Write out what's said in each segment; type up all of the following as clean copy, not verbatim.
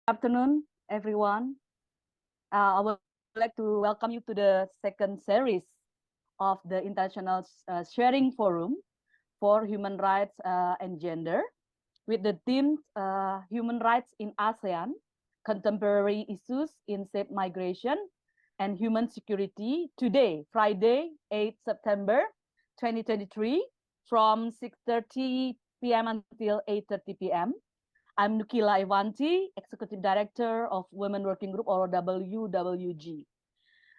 Afternoon, everyone. I would like to welcome you to the second series of the International Sharing Forum for Human Rights and Gender with the theme Human Rights in ASEAN, Contemporary Issues in Safe Migration and Human Security. Today, Friday, 8 September 2023, from 6:30 p.m. until 8:30 p.m. I'm Nukila Evanty, Executive Director of Women Working Group or WWG.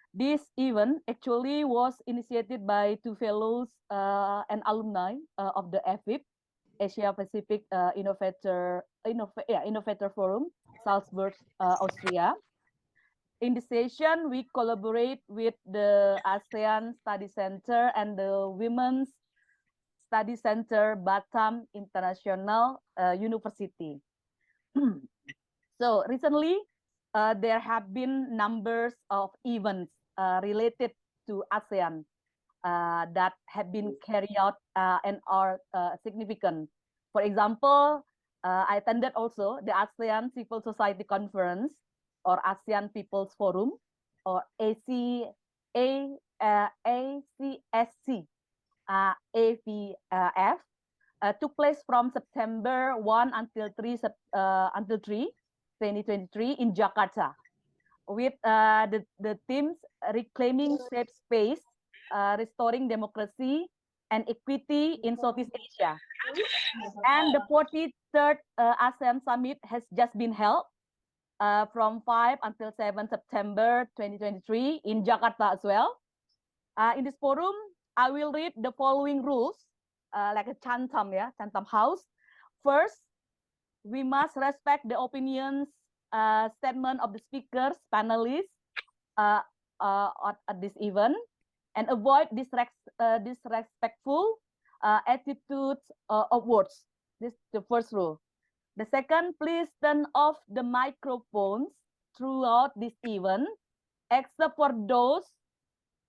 This event actually was initiated by two fellows and alumni of the APIF, Asia Pacific Innovator Forum, Salzburg, Austria. In this session, we collaborate with the ASEAN Study Center and the Women's Study Center Batam International University. So recently, there have been numbers of events related to ASEAN that have been carried out and are significant. For example, I attended also the ASEAN Civil Society Conference or ASEAN People's Forum or ACSC, APIF, took place from September 1 until 3, 2023 in Jakarta with the themes reclaiming safe space, restoring democracy and equity in Southeast Asia. And the 43rd ASEAN Summit has just been held from 5 until 7 September 2023 in Jakarta as well. In this forum, I will read the following rules, like a chantam, chantam house. First, we must respect the opinions, statement of the speakers, panelists at this event, and avoid disrespectful attitudes of words. This is the first rule. The second, please turn off the microphones throughout this event, except for those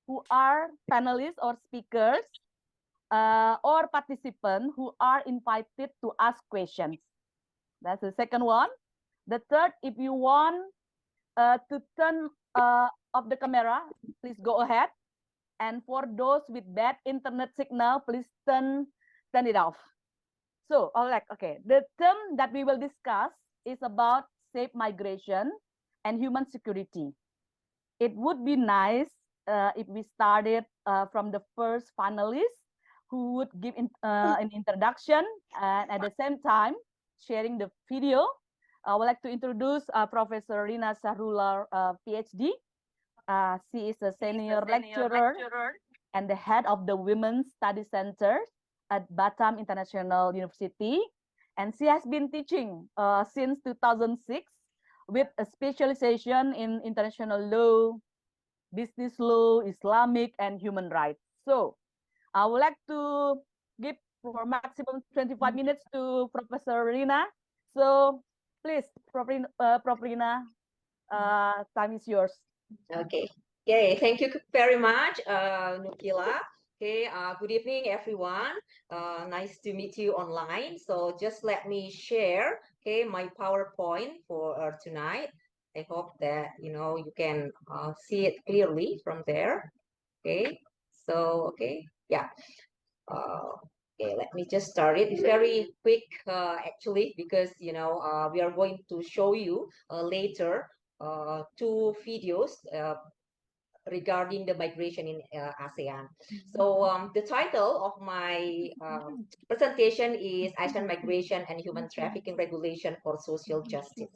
who are panelists or speakers or participants who are invited to ask questions. That's the second one. The third, if you want to turn off the camera, please go ahead. And for those with bad internet signal, please turn it off. So, all right, okay. The term that we will discuss is about safe migration and human security. It would be nice if we started from the first panelist who would give an introduction and at the same time sharing the video. I would like to introduce Professor Rina Shahrullah, Ph.D. She is a senior lecturer and the head of the Women's Study Center at Batam International University. And she has been teaching since 2006 with a specialization in international law, business law, Islamic, and human rights. So I would like to give for maximum 25 minutes to Professor Rina. So please, Prof. Rina, time is yours. Okay. Okay. Thank you very much, Nukila. Okay. Good evening, everyone. Nice to meet you online. So just let me share, okay, my PowerPoint for tonight. I hope that you can see it clearly from there. Okay. So yeah. Okay, let me just start it. It's very quick, actually, because we are going to show you later two videos regarding the migration in ASEAN. So the title of my presentation is ASEAN Migration and Human Trafficking Regulation for Social Justice.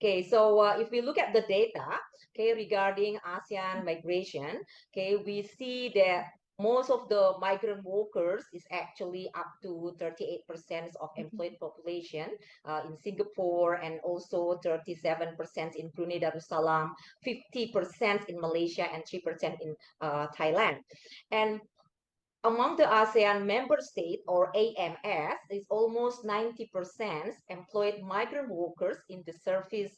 Okay, so if we look at the data, okay, regarding ASEAN migration, okay, we see that most of the migrant workers is actually up to 38% of employed population in Singapore, and also 37% in Brunei Darussalam, 50% in Malaysia, and 3% in Thailand. And among the ASEAN member state or AMS is almost 90% employed migrant workers in the service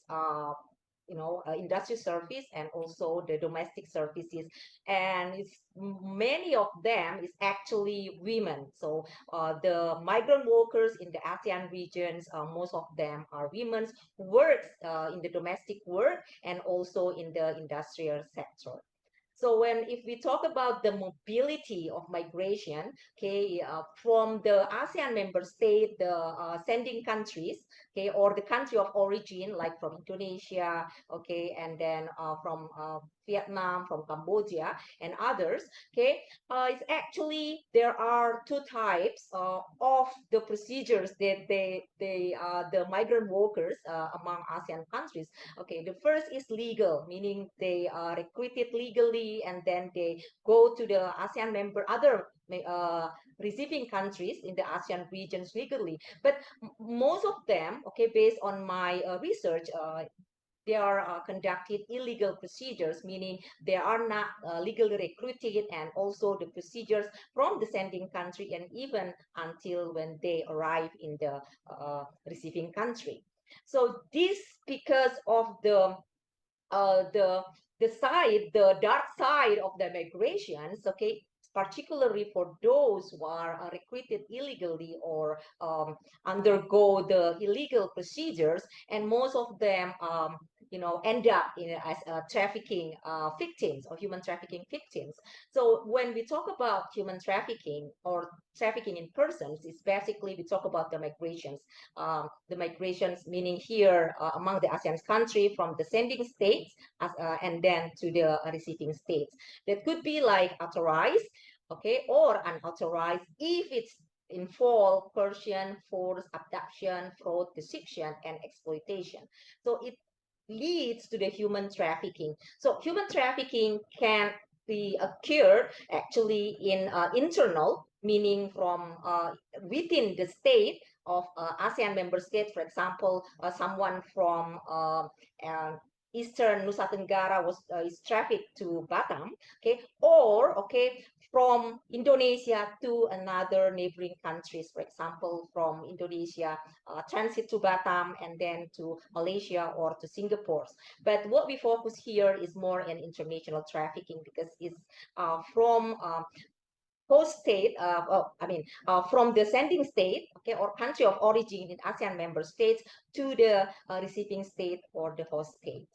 industry service and also the domestic services, and many of them is actually women. So the migrant workers in the ASEAN regions, most of them are women who works in the domestic work and also in the industrial sector. So if we talk about the mobility of migration, okay, from the ASEAN member state, the sending countries, okay, or the country of origin, like from Indonesia, okay, and then from Vietnam, from Cambodia, and others, okay, it's actually there are two types of the procedures that the migrant workers among ASEAN countries. Okay, the first is legal, meaning they are recruited legally and then they go to the ASEAN member, other receiving countries in the ASEAN regions legally. But most of them, okay, based on my research, they are conducted illegal procedures, meaning they are not legally recruited, and also the procedures from the sending country and even until when they arrive in the receiving country. So this because of the dark side of the migrations, okay, particularly for those who are recruited illegally or undergo the illegal procedures, and most of them end up as trafficking victims or human trafficking victims. So when we talk about human trafficking or trafficking in persons, it's basically we talk about the migrations meaning here among the ASEAN country from the sending states and then to the receiving states. That could be like authorized, okay, or unauthorized if it's involve coercion, force, abduction, fraud, deception, and exploitation. So it leads to the human trafficking. So human trafficking can be occur actually in internal, meaning from within the state of ASEAN member states. For example, someone from Eastern Nusa Tenggara is trafficked to Batam, okay, or okay from Indonesia to another neighboring countries. For example, from Indonesia, transit to Batam and then to Malaysia or to Singapore. But what we focus here is more in international trafficking because it's from host state, from the sending state, okay, or country of origin in ASEAN member states to the receiving state or the host states.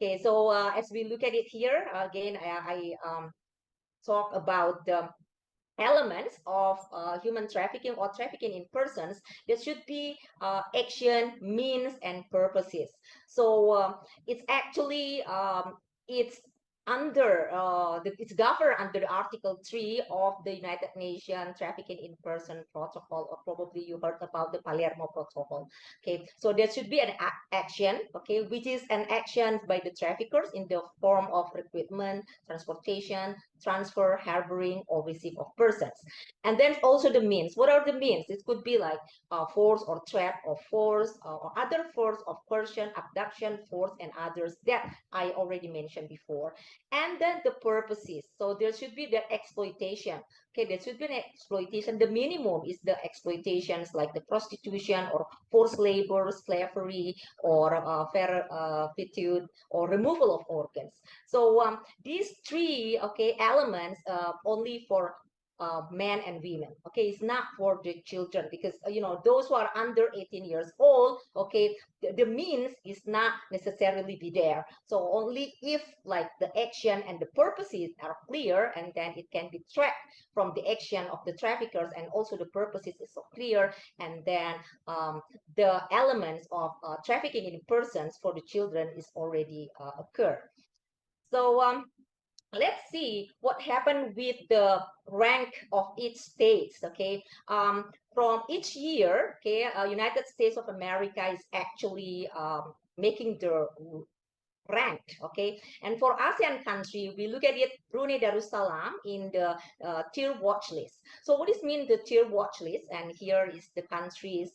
Okay, so as we look at it here, again, I talk about the elements of human trafficking or trafficking in persons. There should be action, means, and purposes. So it's actually it's under it's governed under the Article 3 of the United Nations Trafficking in Person Protocol, or probably you heard about the Palermo Protocol. Okay, so there should be an action, okay, which is an action by the traffickers in the form of recruitment, transportation, transfer, harboring, or receipt of persons. And then also the means. What are the means? It could be like force or threat of force or other force of coercion, abduction, force, and others that I already mentioned before. And then the purposes. So there should be the exploitation. Okay, there should be an exploitation. The minimum is the exploitations like the prostitution or forced labor, slavery, or servitude, or removal of organs. So these three, okay, elements only for men and women. Okay, it's not for the children because those who are under 18 years old. Okay, the means is not necessarily be there. So only if like the action and the purposes are clear, and then it can be tracked from the action of the traffickers, and also the purposes is so clear, and then the elements of trafficking in persons for the children is already occurred. So let's see what happened with the rank of each states. Okay, from each year, okay, United States of America is actually making the rank. Okay, and for ASEAN country, we look at it Brunei Darussalam in the tier watch list. So what does mean the tier watch list? And here is the countries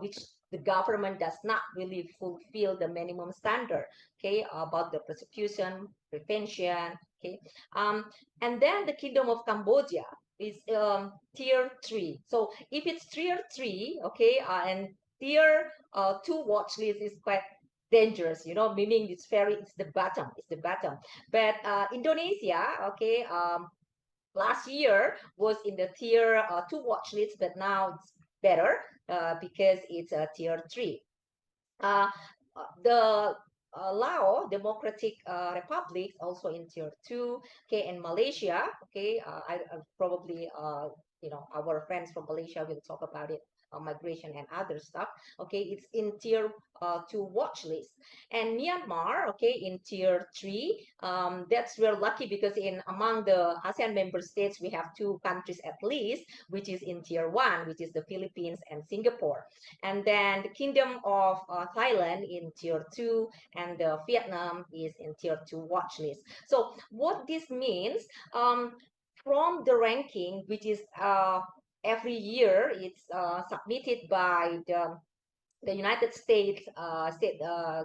which the government does not really fulfill the minimum standard, okay, about the prosecution, prevention, okay, and then the Kingdom of Cambodia is tier 3. So if it's tier 3, okay, and tier 2 watch list is quite dangerous, meaning it's the bottom, but Indonesia, okay, last year was in the tier 2 watch list, but now it's better because it's a tier 3. uh, the Lao Democratic Republic also in tier 2, okay, and Malaysia, okay, I probably our friends from Malaysia will talk about it, migration and other stuff, okay, it's in tier 2 watch list, and Myanmar, okay, in tier 3. That's we're lucky because in among the ASEAN member states we have 2 countries at least which is in tier 1, which is the Philippines and Singapore, and then the Kingdom of Thailand in tier 2, and Vietnam is in tier 2 watch list. So what this means, from the ranking, which is every year, it's submitted by the United States state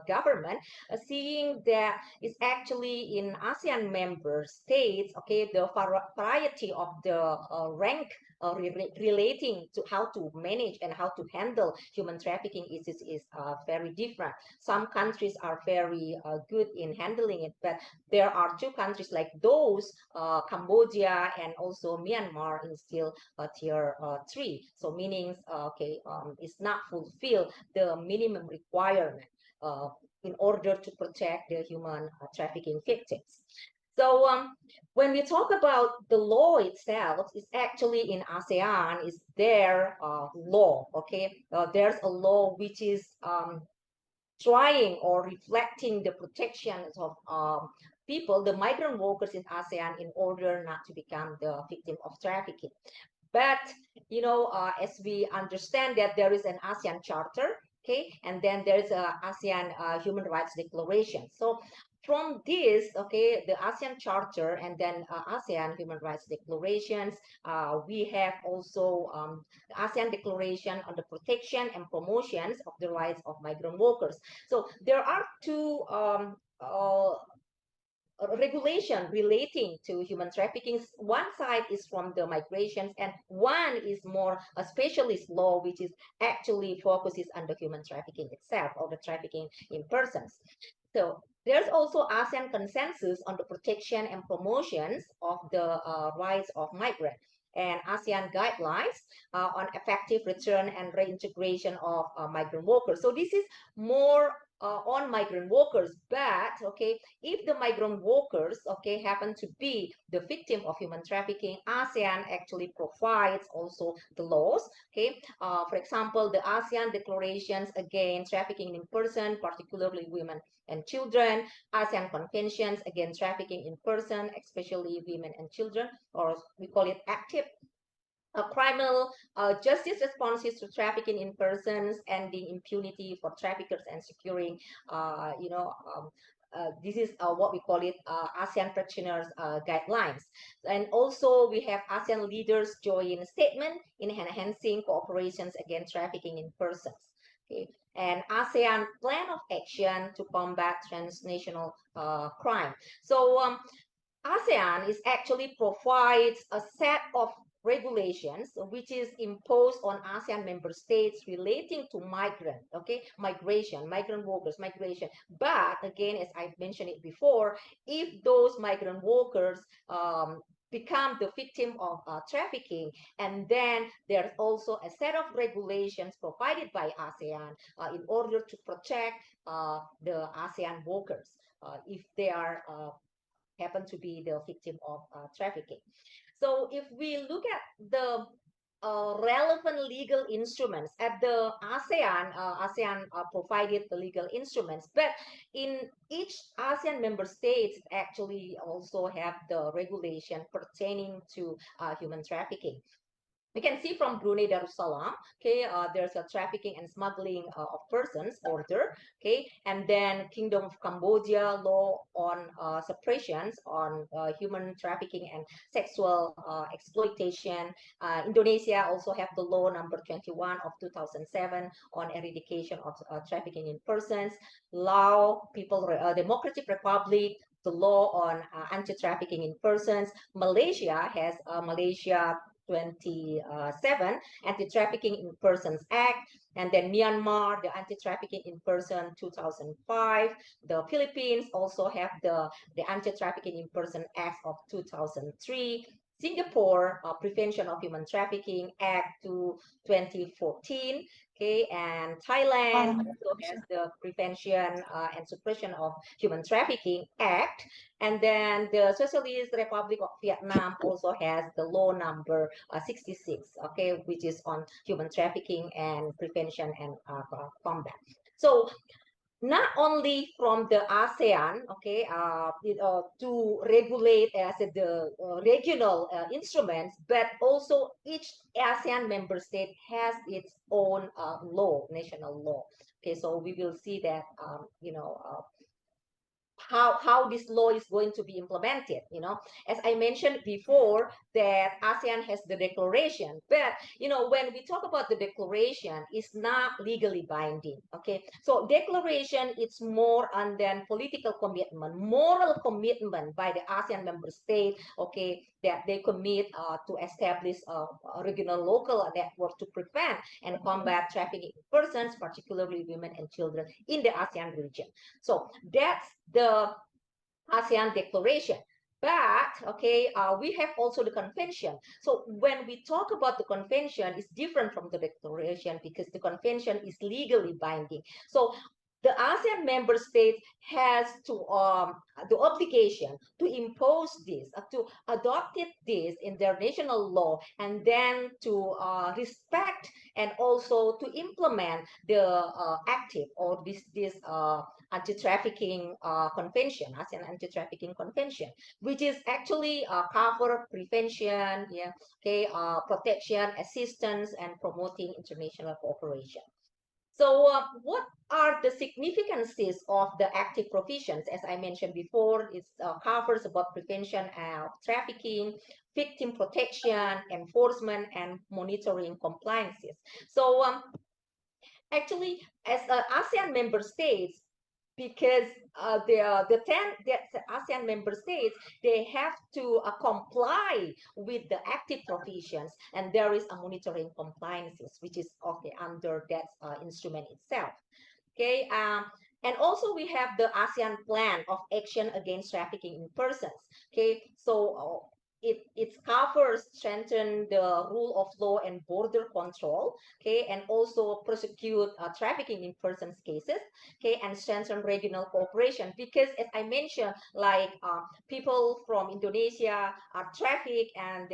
government, seeing that it's actually in ASEAN member states, okay, the variety of the rank relating to how to manage and how to handle human trafficking is very different. Some countries are very good in handling it, but there are 2 countries like those, Cambodia and also Myanmar, in still tier 3. So meaning, okay, it's not fulfilled the minimum requirement uh, in order to protect the human trafficking victims. So when we talk about the law itself, it's actually in ASEAN is their law. Okay, there's a law which is trying or reflecting the protections of people, the migrant workers in ASEAN, in order not to become the victim of trafficking. But as we understand that there is an ASEAN Charter, okay, and then there is a ASEAN Human Rights Declaration. So from this, okay, the ASEAN Charter and then ASEAN Human Rights Declarations, we have also the ASEAN Declaration on the protection and promotions of the rights of migrant workers. So there are 2 regulation relating to human trafficking. One side is from the migrations, and one is more a specialist law, which is actually focuses on the human trafficking itself, or the trafficking in persons. So there's also ASEAN consensus on the protection and promotions of the rights of migrants, and ASEAN guidelines on effective return and reintegration of migrant workers. So this is more on migrant workers, but okay, if the migrant workers, okay, happen to be the victim of human trafficking, ASEAN actually provides also the laws, okay. For example, the ASEAN declarations against trafficking in person, particularly women and children, ASEAN conventions against trafficking in person, especially women and children, or we call it active criminal justice responses to trafficking in persons, ending impunity for traffickers, and securing, this is what we call it ASEAN practitioners guidelines. And also we have ASEAN leaders joint statement in enhancing cooperations against trafficking in persons. Okay. And ASEAN plan of action to combat transnational crime. So ASEAN is actually provides a set of regulations which is imposed on ASEAN member states relating to migrant workers, migration. But again, as I've mentioned it before, if those migrant workers become the victim of trafficking, and then there's also a set of regulations provided by ASEAN in order to protect the ASEAN workers if they are happen to be the victim of trafficking. So if we look at the relevant legal instruments at the ASEAN, ASEAN provided the legal instruments, but in each ASEAN member states actually also have the regulation pertaining to human trafficking. We can see from Brunei Darussalam, okay, there's a trafficking and smuggling of persons order, okay, and then Kingdom of Cambodia law on suppressions on human trafficking and sexual exploitation. Indonesia also have the law number 21 of 2007 on eradication of trafficking in persons. Laos, Democratic Republic, the law on anti-trafficking in persons. Malaysia has Malaysia 2007, Anti-Trafficking in Persons Act, and then Myanmar, the Anti-Trafficking in Person 2005. The Philippines also have the Anti-Trafficking in Person Act of 2003. Singapore, Prevention of Human Trafficking Act to 2014. Okay, and Thailand also has the Prevention and Suppression of Human Trafficking Act. And then the Socialist Republic of Vietnam also has the law number 66, okay, which is on human trafficking and prevention and combat. So not only from the ASEAN, okay, to regulate as the regional instruments, but also each ASEAN member state has its own national law. Okay, so we will see that, how this law is going to be implemented. As I mentioned before, that ASEAN has the declaration, but when we talk about the declaration, it's not legally binding. Okay, so declaration, it's more on than political commitment, moral commitment by the ASEAN member state, okay, that they commit to establish a regional local network to prevent and combat trafficking in persons, particularly women and children in the ASEAN region. So that's the ASEAN declaration. But okay, we have also the convention. So when we talk about the convention, it's different from the declaration because the convention is legally binding. So the ASEAN member states has to the obligation to impose this, to adopt this in their national law, and then to respect and also to implement the active or this anti-trafficking convention, ASEAN anti-trafficking convention, which is actually cover prevention, yeah, okay, protection, assistance, and promoting international cooperation. So what are the significances of the active provisions? As I mentioned before, it covers about prevention of trafficking, victim protection, enforcement, and monitoring compliances. So actually, as ASEAN member states, because the ASEAN member states, they have to comply with the active provisions, and there is a monitoring compliances, which is okay under that instrument itself. Okay, and also we have the ASEAN Plan of Action Against Trafficking in Persons. Okay, so it covers strengthen the rule of law and border control, okay, and also prosecute trafficking in persons cases, okay, and strengthen regional cooperation. Because as I mentioned, like people from Indonesia are trafficked and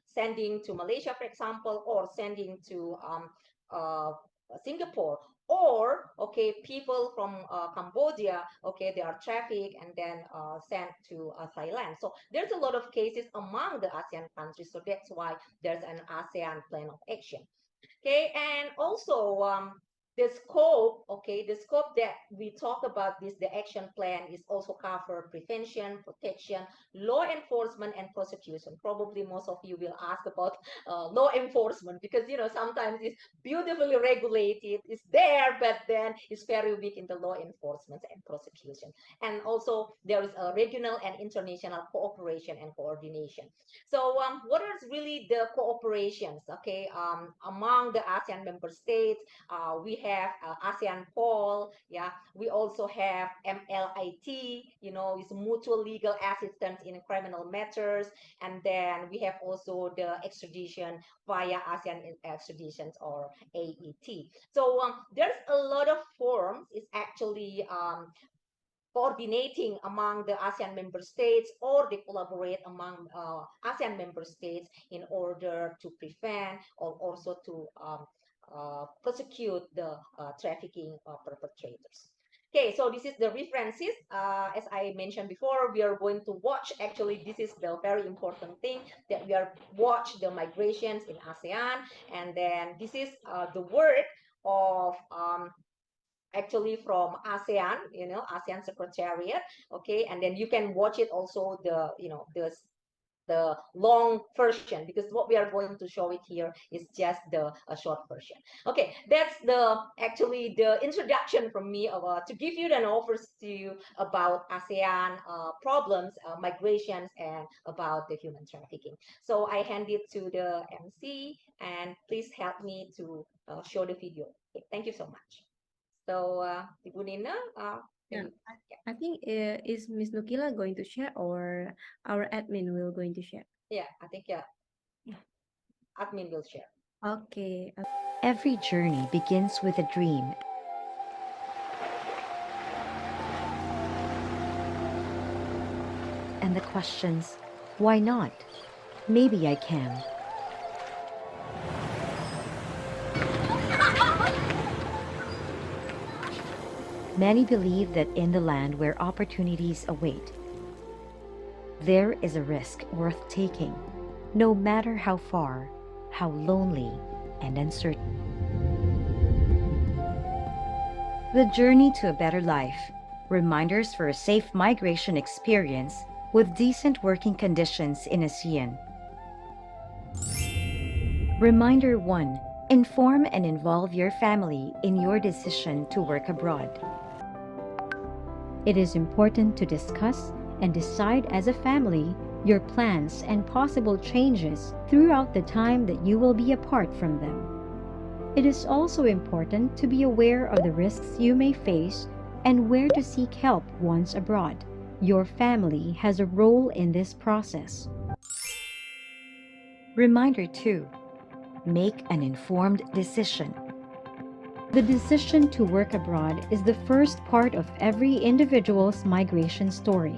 sending to Malaysia, for example, or sending to Singapore, or okay, people from Cambodia, okay, they are trafficked and then sent to Thailand. So there's a lot of cases among the ASEAN countries, so that's why there's an ASEAN plan of action. Okay, and also the scope, okay, the scope that we talk about this, the action plan is also cover prevention, protection, law enforcement, and prosecution. Probably most of you will ask about law enforcement because sometimes it's beautifully regulated, it's there, but then it's very weak in the law enforcement and prosecution. And also there is a regional and international cooperation and coordination. So what is really the cooperations, okay, among the ASEAN member states? We have ASEAN Pol, yeah. We also have MLIT, is mutual legal assistance in criminal matters. And then we have also the extradition via ASEAN extraditions or AET. So there's a lot of forms. It's actually coordinating among the ASEAN member states, or they collaborate among ASEAN member states in order to prevent or also to prosecute the trafficking perpetrators. Okay, so this is the references. As I mentioned before, we are going to watch, actually, this is the very important thing, that we are watch the migrations in ASEAN. And then this is the work of actually from ASEAN, ASEAN Secretariat, okay, and then you can watch it also the the long version, because what we are going to show it here is just the short version. Okay, that's the actually the introduction from me to give you an overview about ASEAN problems, migrations, and about the human trafficking. So I hand it to the MC, and please help me to show the video. Okay, thank you so much. So, Ibu Ninne, Yeah, maybe, I think is Miss Nukila going to share or our admin will going to share? yeah, I think Yeah. admin will share. Okay. Every journey begins with a dream. And the questions, why not? Maybe I can. Many believe that in the land where opportunities await, there is a risk worth taking, no matter how far, how lonely, and uncertain. The journey to a better life, reminders for a safe migration experience with decent working conditions in ASEAN. Reminder 1. Inform and involve your family in your decision to work abroad. It is important to discuss and decide as a family your plans and possible changes throughout the time that you will be apart from them. It is also important to be aware of the risks you may face and where to seek help once abroad. Your family has a role in this process. Reminder 2. Make an informed decision. The decision to work abroad is the first part of every individual's migration story.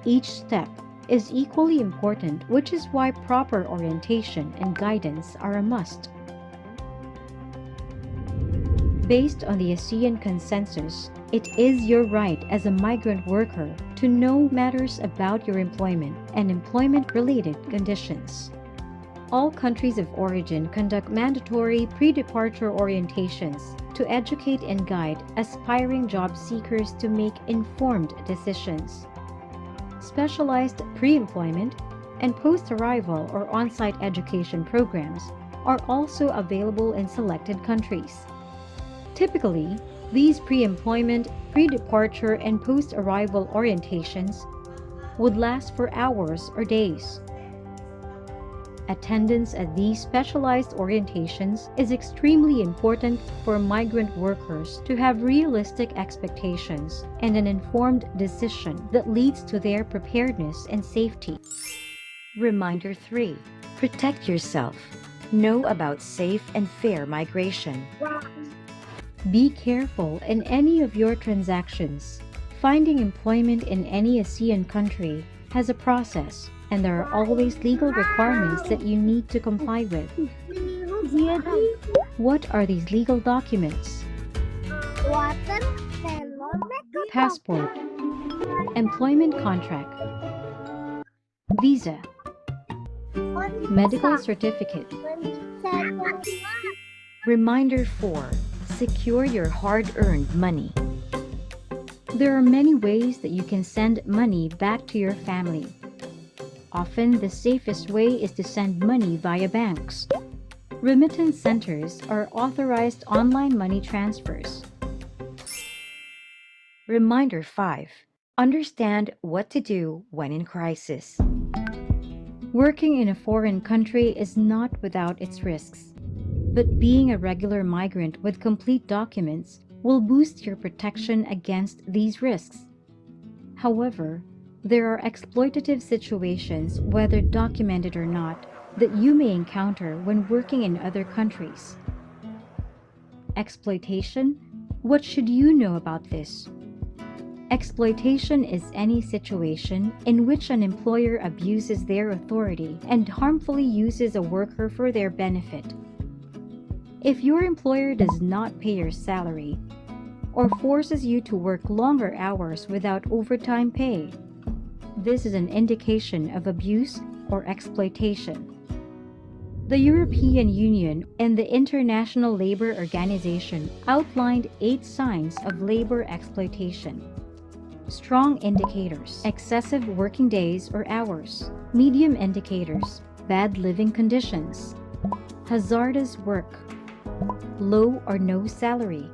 Each step is equally important, which is why proper orientation and guidance are a must. Based on the ASEAN consensus, it is your right as a migrant worker to know matters about your employment and employment-related conditions. All countries of origin conduct mandatory pre-departure orientations to educate and guide aspiring job seekers to make informed decisions. Specialized pre-employment and post-arrival or on-site education programs are also available in selected countries. Typically, these pre-employment, pre-departure, and post-arrival orientations would last for hours or days. Attendance at these specialized orientations is extremely important for migrant workers to have realistic expectations and an informed decision that leads to their preparedness and safety. Reminder 3. Protect yourself. Know about safe and fair migration. Be careful in any of your transactions. Finding employment in any ASEAN country has a process, and there are always legal requirements that you need to comply with. What are these legal documents? Passport, employment contract, visa, medical certificate. Reminder 4. Secure your hard-earned money. There are many ways that you can send money back to your family. Often, the safest way is to send money via banks. Remittance centers are authorized online money transfers. Reminder 5. Understand what to do when in crisis. Working in a foreign country is not without its risks, but being a regular migrant with complete documents will boost your protection against these risks. However, there are exploitative situations, whether documented or not, that you may encounter when working in other countries. Exploitation? What should you know about this? Exploitation is any situation in which an employer abuses their authority and harmfully uses a worker for their benefit. If your employer does not pay your salary or forces you to work longer hours without overtime pay, this is an indication of abuse or exploitation. The European Union and the International Labour Organization outlined 8 signs of labor exploitation. Strong indicators, excessive working days or hours. Medium indicators, bad living conditions. Hazardous work, low or no salary.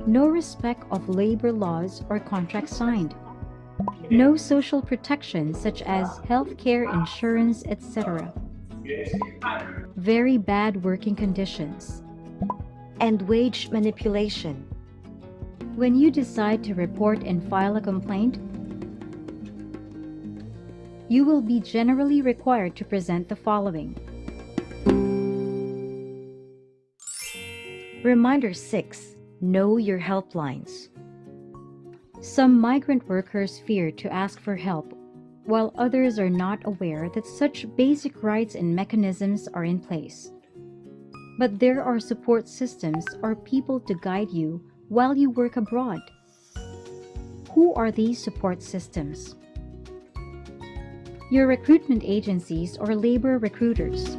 No respect of labor laws or contracts signed. No social protection such as healthcare insurance, etc. Very bad working conditions. And wage manipulation. When you decide to report and file a complaint, you will be generally required to present the following. Reminder 6. Know your helplines. Some migrant workers fear to ask for help, while others are not aware that such basic rights and mechanisms are in place. But there are support systems or people to guide you while you work abroad. Who are these support systems? Your recruitment agencies or labor recruiters.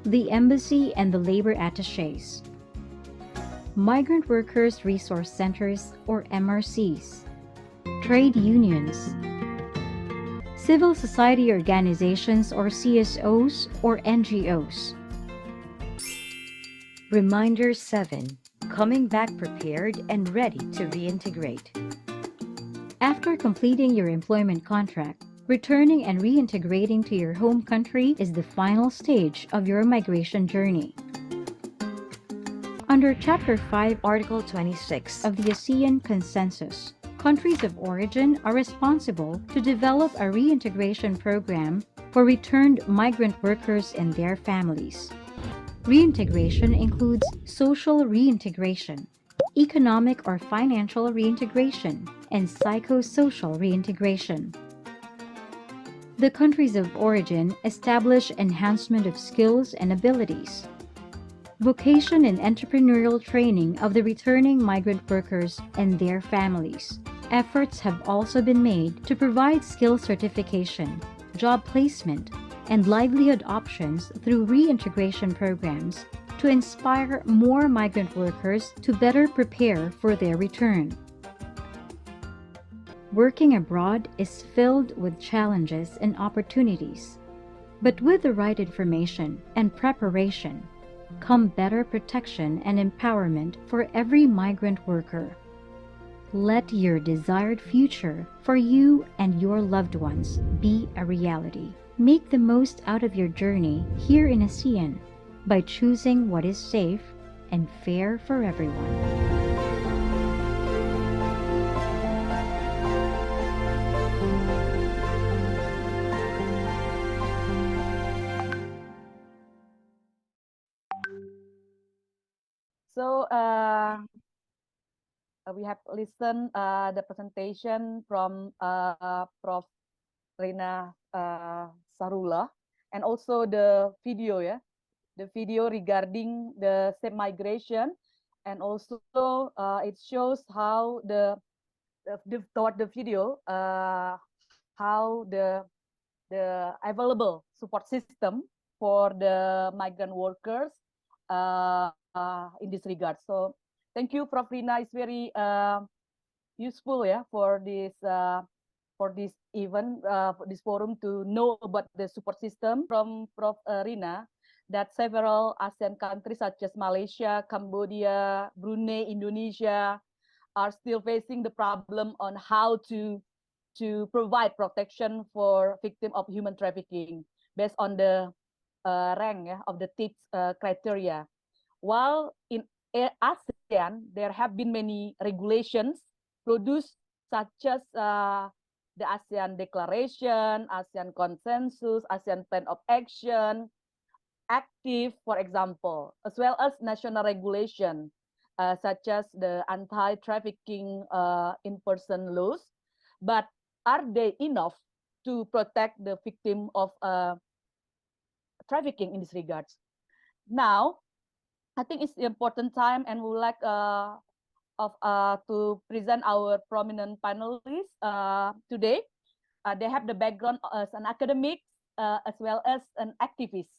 The embassy and the labor attachés. Migrant Workers Resource Centers or MRCs. Trade unions. Civil society organizations or CSOs or NGOs. Reminder 7. Coming back prepared and ready to reintegrate. After completing your employment contract, returning and reintegrating to your home country is the final stage of your migration journey. Under Chapter 5, Article 26 of the ASEAN Consensus, countries of origin are responsible to develop a reintegration program for returned migrant workers and their families. Reintegration includes social reintegration, economic or financial reintegration, and psychosocial reintegration. The countries of origin establish enhancement of skills and abilities, vocation and entrepreneurial training of the returning migrant workers and their families. Efforts have also been made to provide skill certification, job placement, and livelihood options through reintegration programs to inspire more migrant workers to better prepare for their return. Working abroad is filled with challenges and opportunities, but with the right information and preparation come better protection and empowerment for every migrant worker. Let your desired future for you and your loved ones be a reality. Make the most out of your journey here in ASEAN by choosing what is safe and fair for everyone. So we have listened the presentation from Prof. Rina Shahrullah, and also the video, the video regarding the safe migration, and also it shows how toward the video how the available support system for the migrant workers in this regard. So thank you, Prof. Rina. It's very useful, for this event, for this forum to know about the support system from Prof. Rina, that several ASEAN countries such as Malaysia, Cambodia, Brunei, Indonesia are still facing the problem on how to provide protection for victims of human trafficking based on the rank of the TIPS criteria. While in ASEAN, there have been many regulations produced, such as the ASEAN Declaration, ASEAN Consensus, ASEAN Plan of Action, APIF, for example, as well as national regulation, such as the anti-trafficking in-person laws. But are they enough to protect the victim of trafficking in this regards? Now, I think it's the important time, and we would like to present our prominent panelists today. They have the background as an academic as well as an activist.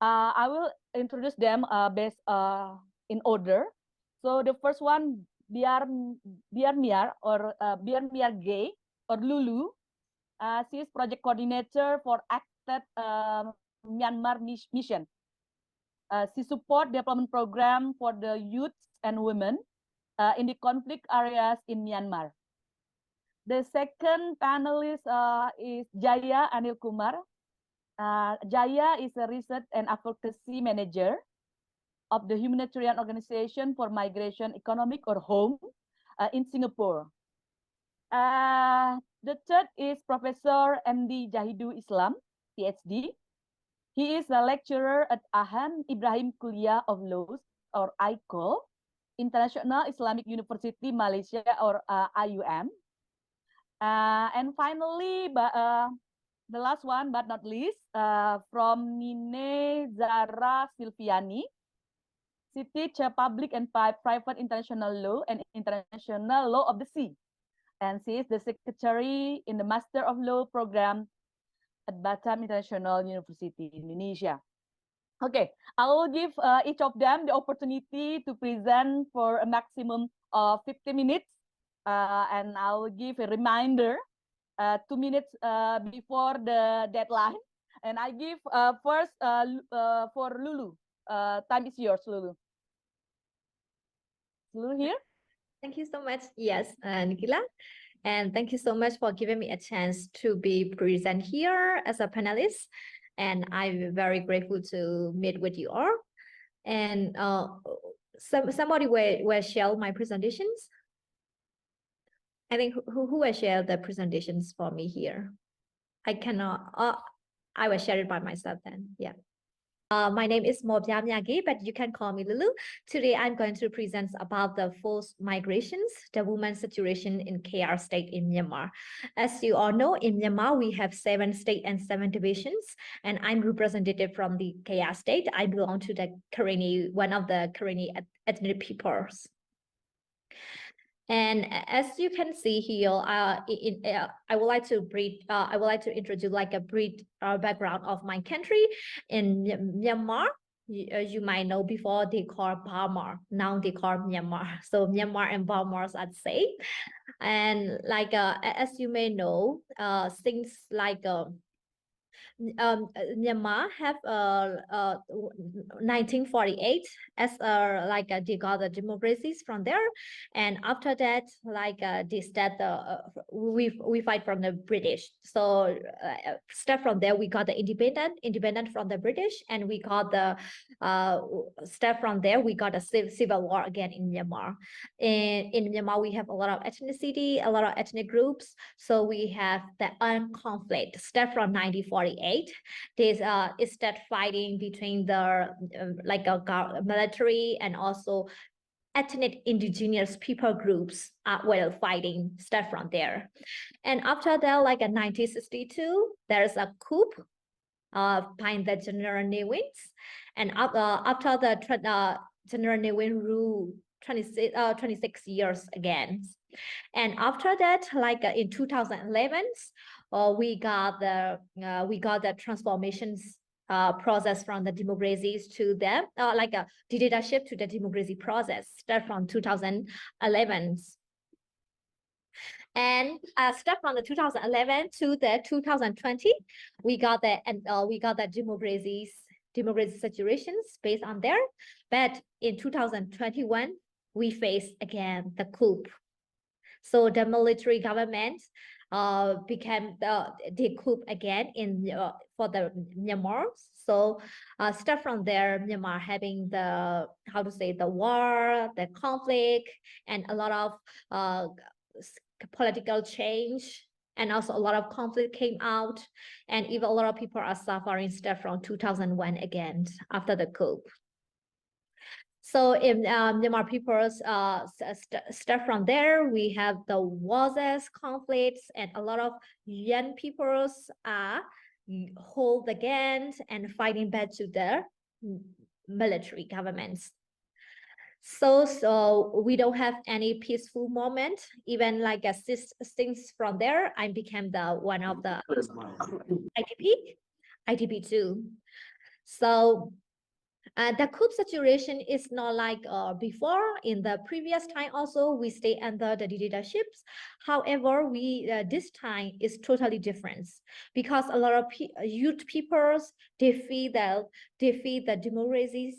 I will introduce them based in order. So the first one, Myar or Myar Gay or Lulu. She is project coordinator for ACTED Myanmar mission. She support development program for the youth and women in the conflict areas in Myanmar. The second panelist is Jaya Anil Kumar. Jaya is a research and advocacy manager of the humanitarian organization for migration economic or home in Singapore. The third is Professor MD Zahidul Islam, Ph.D. He is a lecturer at Ibrahim Kulliyyah of Laws or ICO, International Islamic University Malaysia or IIUM. And finally, the last one but not least, from Ninne Zahara Silviani. She teaches public and private international law and international law of the sea. And she is the secretary in the Master of Law program at Batam International University, Indonesia. Okay, I will give each of them the opportunity to present for a maximum of 50 minutes. And I will give a reminder 2 minutes before the deadline. And I give first for Lulu. Time is yours, Lulu. Lulu here? Thank you so much. Yes, Nukila. And thank you so much for giving me a chance to be present here as a panelist. And I'm very grateful to meet with you all. And somebody will share my presentations. I think who will share the presentations for me here? I cannot. I will share it by myself then. Yeah. My name is Mobjamyagi, but you can call me Lulu. Today, I'm going to present about the forced migrations, the women's situation in KR state in Myanmar. As you all know, in Myanmar, we have 7 states and 7 divisions, and I'm representative from the KR state. I belong to the Karenni, one of the Karenni ethnic peoples. And as you can see here, I would like to introduce like a brief background of my country. In Myanmar, you might know before they call Burma, now they call Myanmar. So Myanmar and Burma are the same. And like as you may know, things like Myanmar have 1948 as like they got the democracies from there, and after that like we fight from the British. So step from there we got the independent from the British, and we got the step from there we got a civil war again in Myanmar. In Myanmar we have a lot of ethnicity, a lot of ethnic groups. So we have the armed conflict step from 1948. This is that fighting between the like a military and also ethnic indigenous people groups while fighting start from there. And after that, like in 1962, there's a coup by the General Nguyen, and after the General Nguyen ruled 26 years again. And after that, like in 2011, we got the transformations process from the democracies to them, like a dictatorship to the democracy process start from 2011. And start from the 2011 to the 2020, we got the democracy situations based on there. But in 2021, we face again the coup. So the military government became the coup again in for the Myanmar. So start from there, Myanmar having the the war, the conflict, and a lot of political change, and also a lot of conflict came out, and even a lot of people are suffering start from 2001 again after the coup. So in Myanmar people's start from there, we have the wars, conflicts, and a lot of young people's hold against and fighting back to the military governments. So we don't have any peaceful moment. Even like things from there, I became the one of the IDP too. So The coup situation is not like before. In the previous time also, we stay under the dictatorships. However, this time is totally different because a lot of youth peoples, they feel the democracies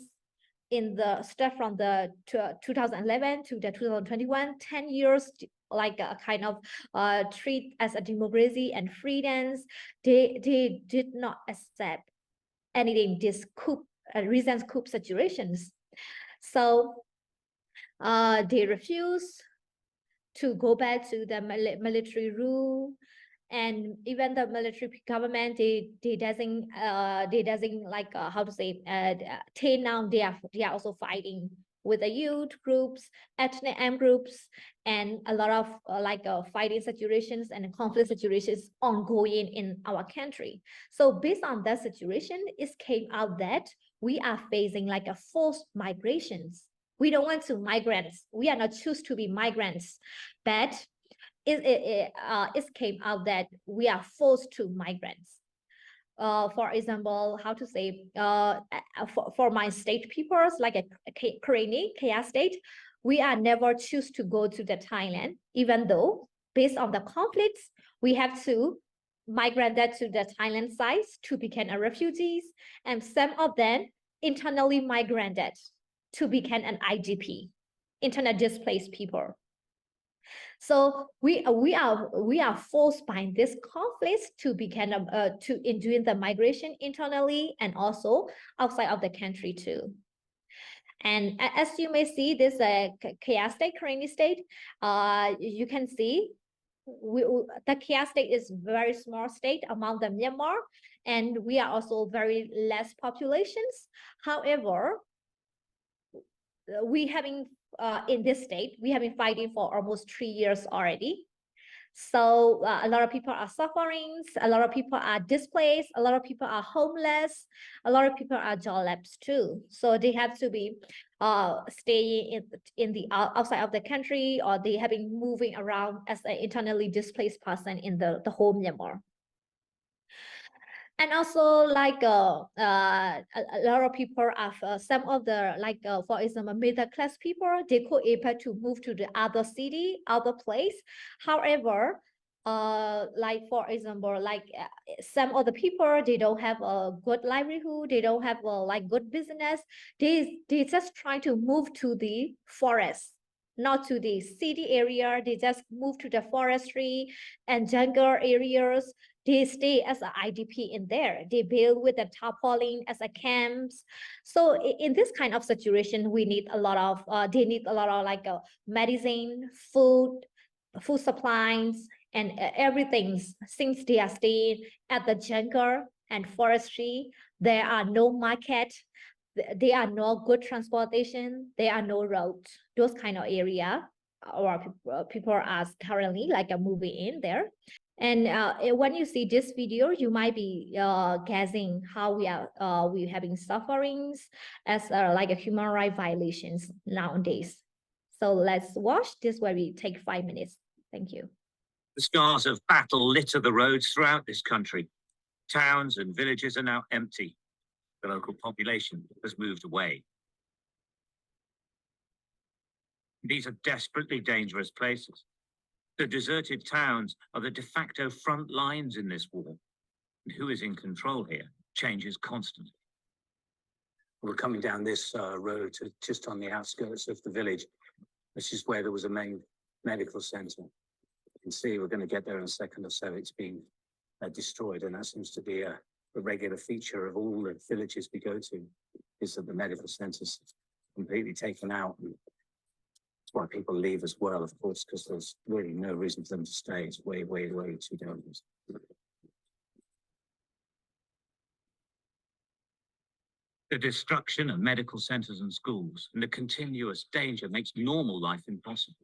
in the step from the 2011 to the 2021, 10 years, like a kind of treat as a democracy and freedoms. They did not accept anything this coup recent coup situations. So they refuse to go back to the military rule, and even the military government, they doesn't like how to say till now they are also fighting with the youth groups, ethnic groups, and a lot of fighting situations and conflict situations ongoing in our country. So based on that situation, it came out that we are facing like a forced migrations. We don't want to migrants. We are not choose to be migrants, but it came out that we are forced to migrants. For example, how to say, for my state peoples, like a Kenya state, we are never choose to go to the Thailand, even though based on the conflicts, we have to migrate that to the Thailand sites to become a refugees, and some of them internally migrated to become an IDP, internet displaced people. So we are forced by this conflict to become in doing the migration internally and also outside of the country too. And as you may see, this chaos state, Kenya state, you can see the chaos state is very small state among the Myanmar, and we are also very less populations. However, we having in this state, we have been fighting for almost 3 years already. So a lot of people are suffering, a lot of people are displaced, a lot of people are homeless, a lot of people are jobless too. So they have to be staying in the outside of the country, or they have been moving around as an internally displaced person in the whole Myanmar. And also like a lot of people are some of the for example middle class people, they could able to move to the other city, other place. However, like for example, like some of the people, they don't have a good livelihood, they don't have a like good business, they just try to move to the forest, not to the city area. They just move to the forestry and jungle areas. They stay as an IDP in there. They build with the tarpaulin as a camps. So in this kind of situation, we need a lot of, they need a lot of like medicine, food supplies, and everything. Since they are staying at the jungle and forestry, there are no market, there are no good transportation, there are no roads, those kind of area, or people are currently like moving in there. And when you see this video, you might be guessing how we having sufferings as like a human rights violations nowadays. So let's watch this where we take 5 minutes. Thank you. The scars of battle litter the roads throughout this country. Towns and villages are now empty. The local population has moved away. These are desperately dangerous places. The deserted towns are the de facto front lines in this war. And who is in control here changes constantly. We're coming down this road to just on the outskirts of the village. This is where there was a main medical center. You can see we're going to get there in a second or so. It's been destroyed, and that seems to be a regular feature of all the villages we go to, is that the medical center's completely taken out. And that's why people leave as well, of course, because there's really no reason for them to stay. It's way, way, way too dangerous. The destruction of medical centers and schools and the continuous danger makes normal life impossible.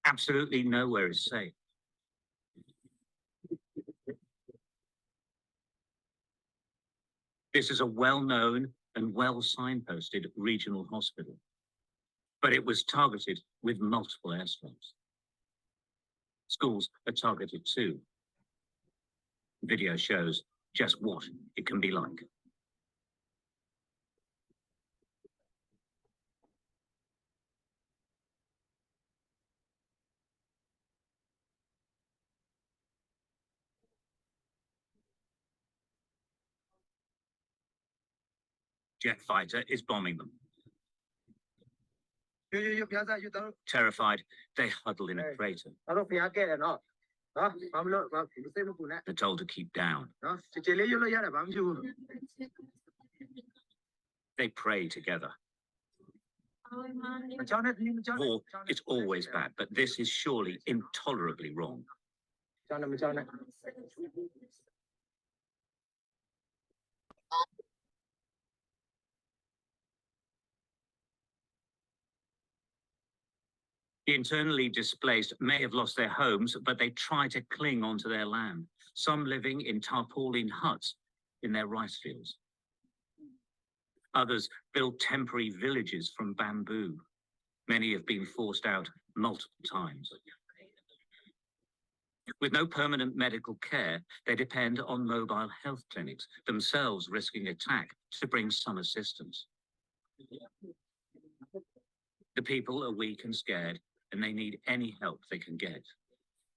Absolutely nowhere is safe. This is a well-known and well-signposted regional hospital, but it was targeted with multiple airstrikes. Schools are targeted too. Video shows just what it can be like. jet fighter is bombing them. 要不要再要等 Terrified, they huddle in a crater. 我都不要给了喏，啊，我们了，我不是不呢， They're told to keep down. 啊，这里有了呀，我们就 They pray together. 我教你们教 War is always bad, but this is surely intolerably wrong. 教你们教你。 The internally displaced may have lost their homes, but they try to cling onto their land, some living in tarpaulin huts in their rice fields. Others build temporary villages from bamboo. Many have been forced out multiple times. With no permanent medical care, they depend on mobile health clinics, themselves risking attack to bring some assistance. The people are weak and scared, and they need any help they can get.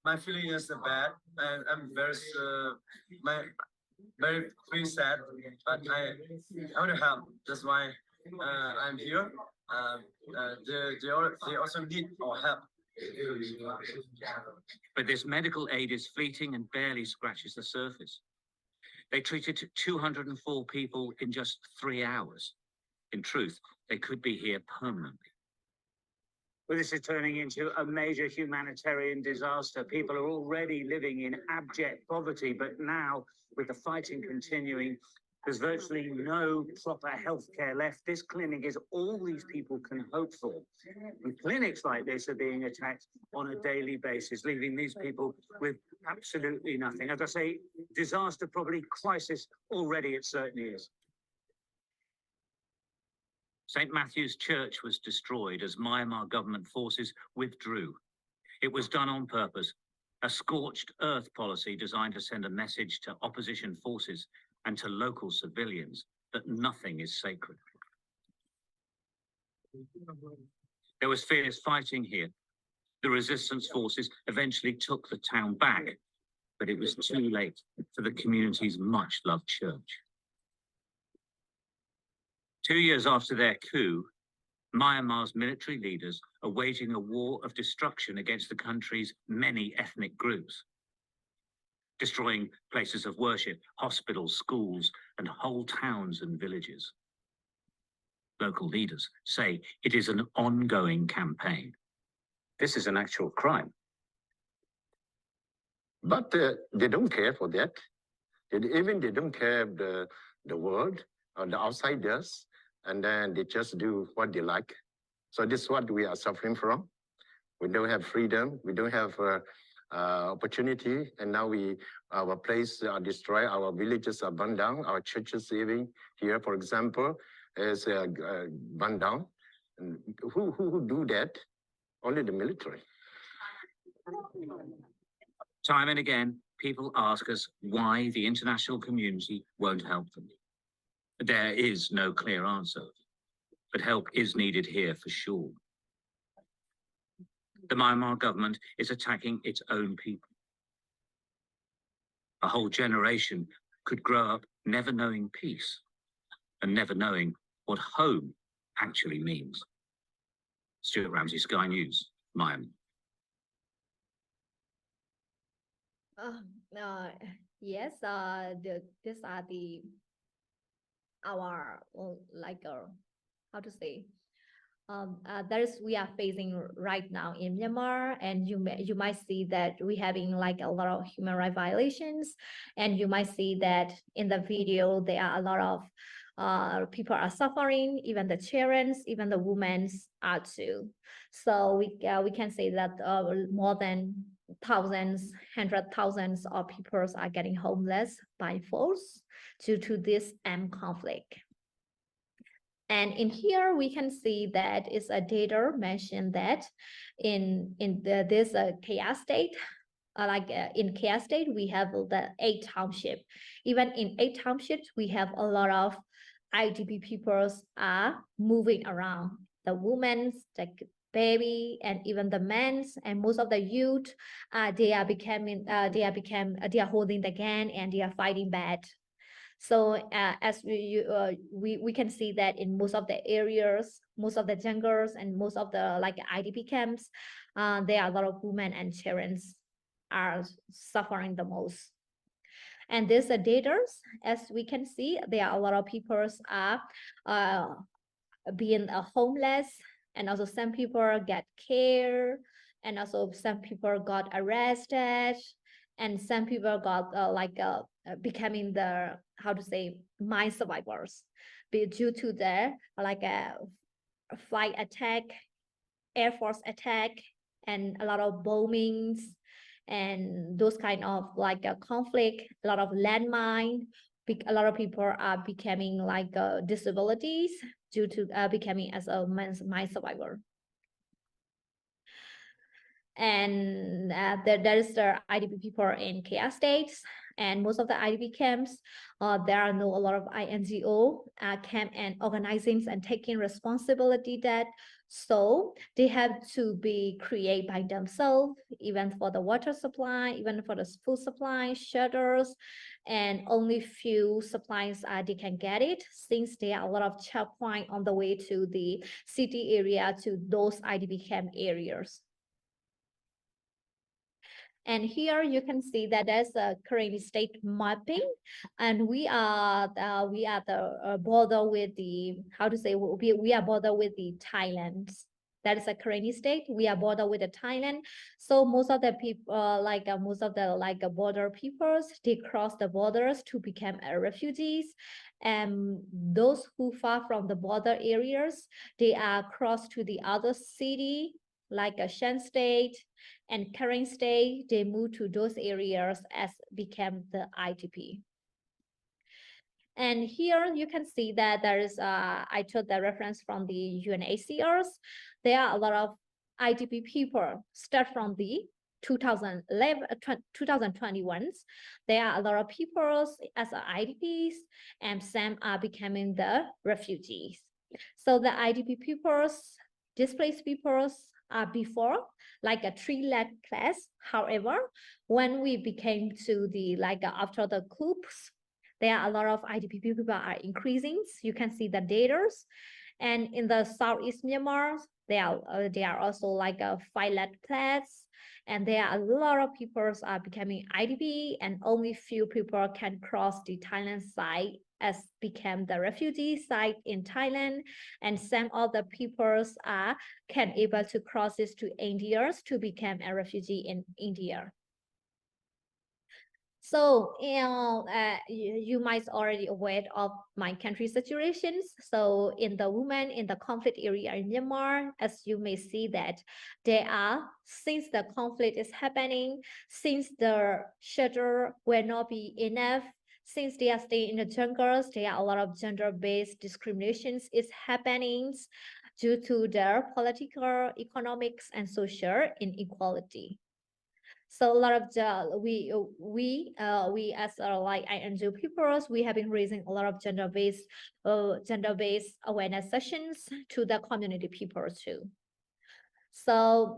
My feeling is bad, and I'm very very sad. But I want to help. That's why I'm here. They also need our help. But this medical aid is fleeting and barely scratches the surface. They treated 204 people in just 3 hours. In truth, they could be here permanently. Well, this is turning into a major humanitarian disaster. People are already living in abject poverty, but now, with the fighting continuing, there's virtually no proper healthcare left. This clinic is all these people can hope for. And clinics like this are being attacked on a daily basis, leaving these people with absolutely nothing. As I say, disaster, probably crisis already, it certainly is. St. Matthew's Church was destroyed as Myanmar government forces withdrew. It was done on purpose, a scorched earth policy designed to send a message to opposition forces and to local civilians that nothing is sacred. There was fierce fighting here. The resistance forces eventually took the town back, but it was too late for the community's much-loved church. 2 years after their coup, Myanmar's military leaders are waging a war of destruction against the country's many ethnic groups, destroying places of worship, hospitals, schools, and whole towns and villages. Local leaders say it is an ongoing campaign. This is an actual crime. But they don't care for that. They don't care the world or the outsiders, and then they just do what they like. So this is what we are suffering from. We don't have freedom. We don't have opportunity, and now our place are destroyed. Our villages are burned down. Our churches even here, for example, is burned down. And who do that? Only the military. Time and again, people ask us why the international community won't help them. There is no clear answer, but help is needed here for sure. The Myanmar government is attacking its own people. A whole generation could grow up never knowing peace and never knowing what home actually means. Stuart Ramsey, Sky News, Myanmar. Yes, these are our how to say, that is we are facing right now in Myanmar, and you might see that we having like a lot of human rights violations, and you might see that in the video there are a lot of people are suffering, even the children, even the women are too. So we can say that more than thousands, hundred thousands of people are getting homeless by force due to this armed conflict. And in here we can see that is a data mentioned that in this chaos state, in chaos state we have the 8 townships. Even in 8 townships we have a lot of IDP peoples are moving around. The women, the baby, and even the men, and most of the youth, they are holding the gun and they are fighting back. So as we can see that in most of the areas, most of the jungles and most of the like IDP camps, there are a lot of women and children are suffering the most. And these data, as we can see, there are a lot of people are being homeless, and also some people get care, and also some people got arrested, and some people got becoming the, how to say, mine survivors due to the like a flight attack, air force attack, and a lot of bombings and those kind of like a conflict, a lot of landmine. A lot of people are becoming like disabilities due to becoming as a mine survivor. And there is the IDP people in chaos states, and most of the IDP camps, there are no a lot of INGO camp and organizations and taking responsibility that, so they have to be created by themselves, even for the water supply, even for the food supply, shelters, and only few supplies they can get it, since there are a lot of checkpoints on the way to the city area to those IDP camp areas. And here you can see that there's a current state mapping, and we are the border with the, how to say, we are border with the Thailand. That is a current state. We are border with the Thailand. So most of the people, most of the border peoples, they cross the borders to become refugees. And those who far from the border areas, they are crossed to the other city, like a Shan state and current state, they moved to those areas as became the IDP. And here you can see that there is, I took the reference from the UNHCRs. There are a lot of IDP people start from the 2021s. There are a lot of people as IDPs, and some are becoming the refugees. So the IDP peoples, displaced peoples, are before like a 3 lakh class. However, when we became to the after the coups, there are a lot of IDP people are increasing. You can see the data. And in the Southeast Myanmar, there are also like a 5 lakh class. And there are a lot of people are becoming IDP, and only few people can cross the Thailand side as became the refugee site in Thailand, and some other peoples can able to cross this to India to become a refugee in India. So, you might already aware of my country situations. So in the women in the conflict area in Myanmar, as you may see that there are, since the conflict is happening, since the shelter will not be enough, since they are staying in the jungles, there are a lot of gender-based discriminations is happening due to their political, economics, and social inequality. So a lot of we as like INGO peoples, we have been raising a lot of gender-based awareness sessions to the community people too. So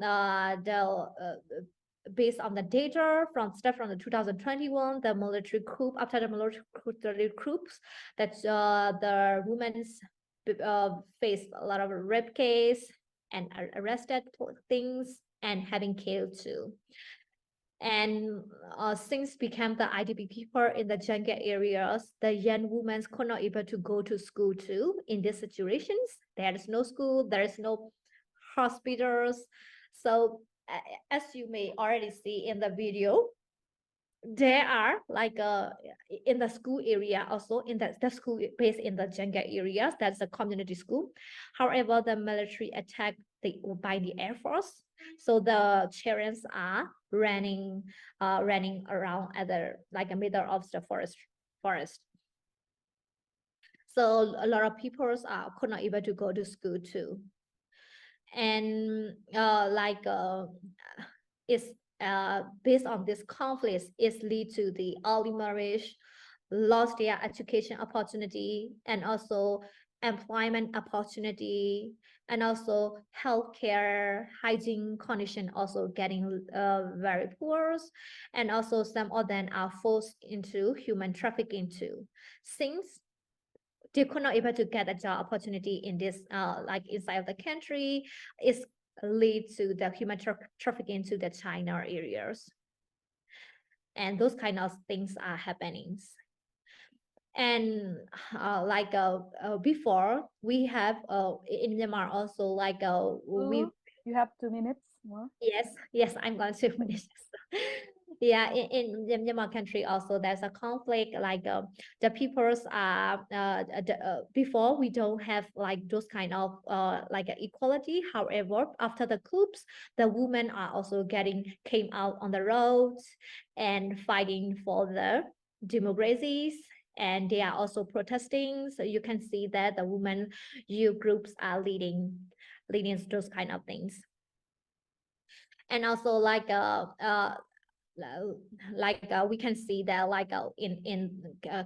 based on the data from the 2021, the military coup, after the military coups, that the women's faced a lot of rape case and arrested things and having killed too. And since became the IDP people in the jungle areas, the young women could not able to go to school too. In these situations, there is no school, there is no hospitals. So as you may already see in the video, there are like in the school area, also in the school based in the jungle areas, that's a community school. However, the military attack by the Air Force, so the children are running around at the like a middle of the forest. So a lot of people could not able to go to school too. And it's based on this conflict, it lead to the early marriage, lost their education opportunity, and also employment opportunity, and also healthcare, hygiene condition also getting very poor, and also some of them are forced into human trafficking too, since they could not able to get a job opportunity in this like inside of the country, is lead to the human trafficking to the China areas, and those kind of things are happening. And before we have in Myanmar also we You have 2 minutes more. yes, I'm going to finish this. Yeah, in the Myanmar country also there's a conflict, the peoples are before we don't have like those kind of equality. However, after the coups, the women are also came out on the roads and fighting for the democracies, and they are also protesting. So you can see that the women youth groups are leading those kind of things. And also we can see that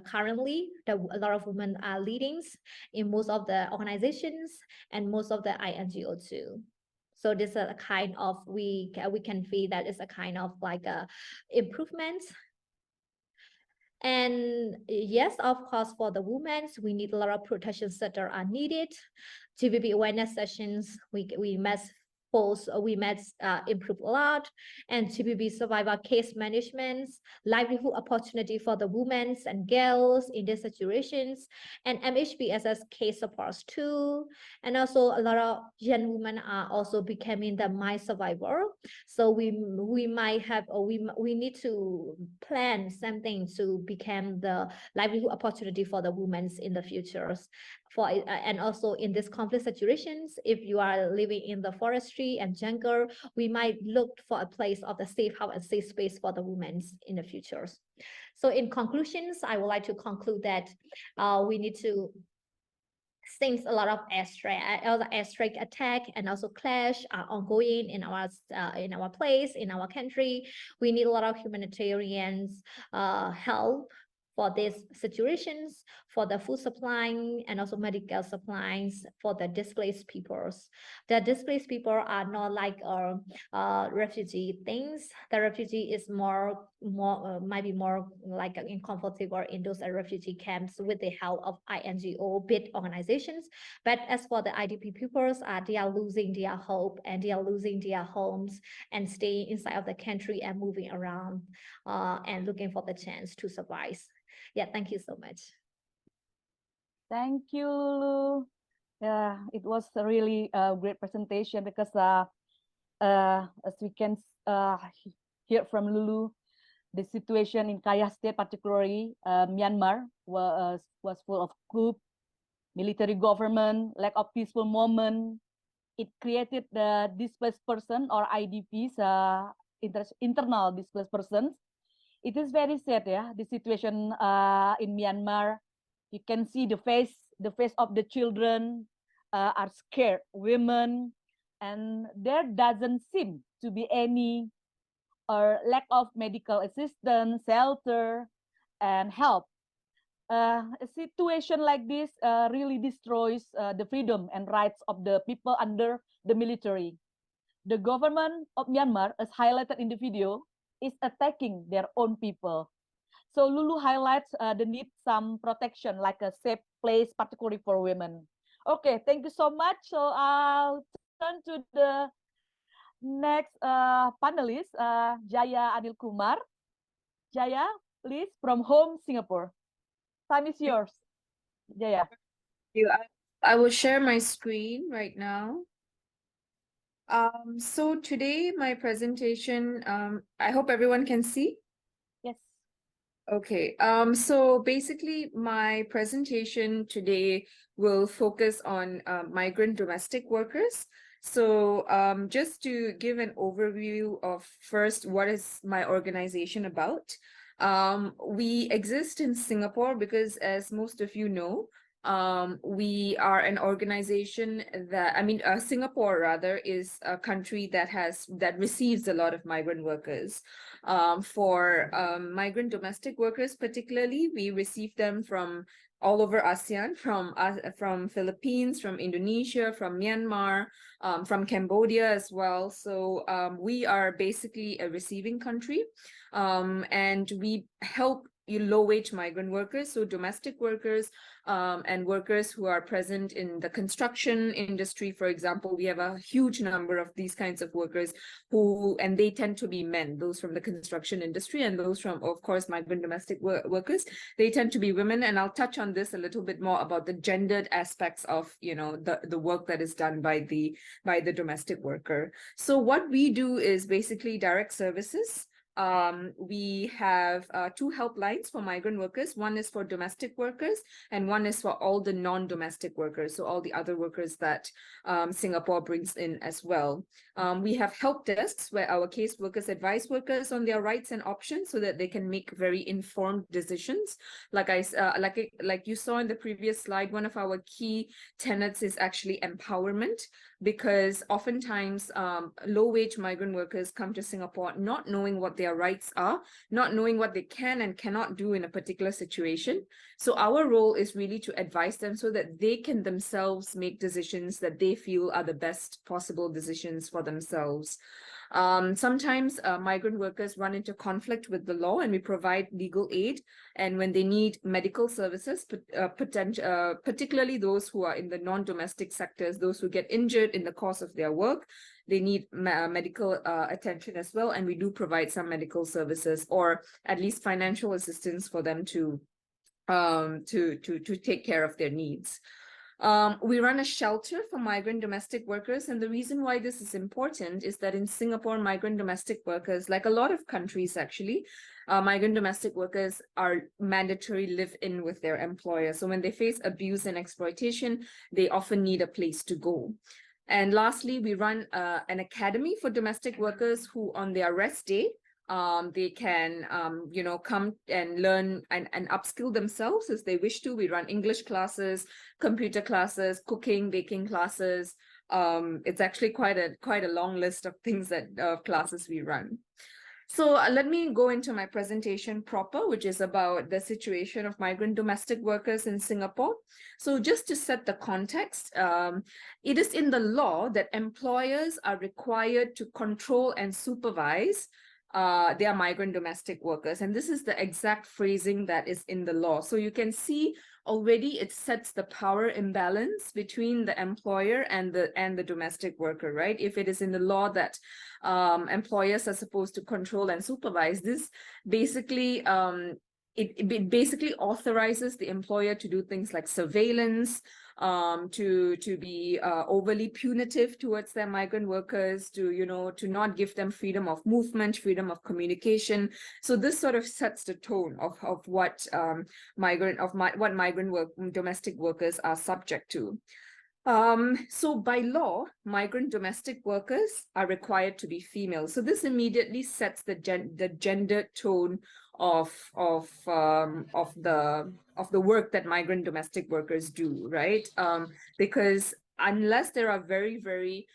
currently a lot of women are leading in most of the organizations and most of the INGO too. So this is a kind of we can feel that it's a kind of like a improvement. And yes, of course, for the women, we need a lot of protection that are needed. GBB awareness sessions, we must improve a lot, and GBB survivor case management, livelihood opportunity for the women and girls in these situations, and MHBSS case supports too. And also a lot of young women are also becoming the mine survivor. So we might have, or we need to plan something to become the livelihood opportunity for the women in the futures. And also in these conflict situations, if you are living in the forestry and jungle, we might look for a place of the safe house and safe space for the women in the futures. So in conclusions, I would like to conclude that we need to, since a lot of airstrike attack and also clash are ongoing in our place, in our country, we need a lot of humanitarian help for these situations, for the food supply and also medical supplies for the displaced peoples. The displaced people are not like refugee things. The refugee is might be more like uncomfortable in those refugee camps with the help of INGO big organizations. But as for the IDP peoples, they are losing their hope and they are losing their homes and staying inside of the country and moving around and looking for the chance to survive. Yeah, thank you so much. Thank you, Lulu. Yeah, it was a really great presentation because as we can hear from Lulu, the situation in Kaya State, particularly Myanmar, was full of coup, military government, lack of peaceful moment. It created the displaced person or IDPs, internal displaced persons. It is very sad, yeah, the situation in Myanmar. You can see the face of the children are scared, women, and there doesn't seem to be any lack of medical assistance, shelter, and help. A situation like this really destroys the freedom and rights of the people under the military. The government of Myanmar, as highlighted in the video, is attacking their own people. So Lulu highlights the need some protection, like a safe place, particularly for women. Okay, thank you so much. So I'll turn to the next panelist, Jaya Anil Kumar. Jaya, please, from home, Singapore. Time is yours, Jaya. I will share my screen right now. So today my presentation, I hope everyone can see. Yes. Okay, so basically my presentation today will focus on migrant domestic workers. So just to give an overview of first, what is my organization about? We exist in Singapore because, as most of you know, we are an organization that, Singapore rather is a country that receives a lot of migrant workers. For migrant domestic workers particularly, we receive them from all over ASEAN, from Philippines, from Indonesia, from Myanmar, from Cambodia as well. So we are basically a receiving country, and we help low-wage migrant workers, so domestic workers, and workers who are present in the construction industry, for example. We have a huge number of these kinds of workers and they tend to be men, those from the construction industry, and those from, of course, migrant domestic workers, they tend to be women. And I'll touch on this a little bit more about the gendered aspects of, the work that is done by the domestic worker. So what we do is basically direct services. We have 2 helplines for migrant workers. One is for domestic workers and one is for all the non-domestic workers, so all the other workers that Singapore brings in as well. We have help desks where our case workers advise workers on their rights and options so that they can make very informed decisions. Like you saw in the previous slide, one of our key tenets is actually empowerment, because oftentimes low-wage migrant workers come to Singapore not knowing what their rights are, not knowing what they can and cannot do in a particular situation. So our role is really to advise them so that they can themselves make decisions that they feel are the best possible decisions for themselves. Sometimes migrant workers run into conflict with the law, and we provide legal aid. And when they need medical services, particularly those who are in the non-domestic sectors, those who get injured in the course of their work, they need medical attention as well. And we do provide some medical services, or at least financial assistance for them to take care of their needs. We run a shelter for migrant domestic workers, and the reason why this is important is that in Singapore, migrant domestic workers, like a lot of countries actually, migrant domestic workers are mandatory live-in with their employer. So when they face abuse and exploitation, they often need a place to go. And lastly, we run an academy for domestic workers who on their rest day, they can, come and learn and upskill themselves as they wish to. We run English classes, computer classes, cooking, baking classes. It's actually quite a long list of things classes we run. So let me go into my presentation proper, which is about the situation of migrant domestic workers in Singapore. So just to set the context, it is in the law that employers are required to control and supervise their migrant domestic workers. And this is the exact phrasing that is in the law. So you can see already it sets the power imbalance between the employer and the domestic worker, right? If it is in the law that employers are supposed to control and supervise, this basically it basically authorizes the employer to do things like surveillance, to be overly punitive towards their migrant workers, to not give them freedom of movement, freedom of communication. So this sort of sets the tone of what domestic workers are subject to. So by law, migrant domestic workers are required to be female. So this immediately sets the gender tone of the work that migrant domestic workers do, right? Because unless there are very, very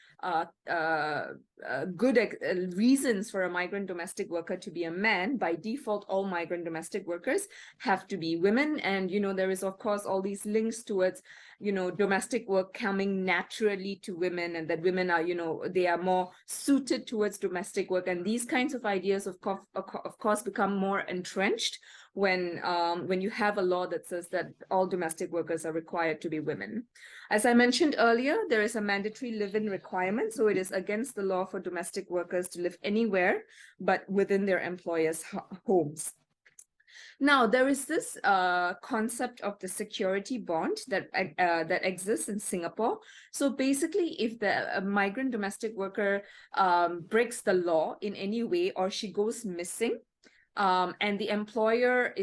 good reasons for a migrant domestic worker to be a man, by default, all migrant domestic workers have to be women. And, there is, of course, all these links towards, domestic work coming naturally to women, and that women are, they are more suited towards domestic work. And these kinds of ideas, of course, become more entrenched when you have a law that says that all domestic workers are required to be women. As I mentioned earlier, there is a mandatory live-in requirement. So it is against the law for domestic workers to live anywhere but within their employers' homes. Now, there is this concept of the security bond that exists in Singapore. So basically, if the migrant domestic worker breaks the law in any way, or she goes missing, and the employer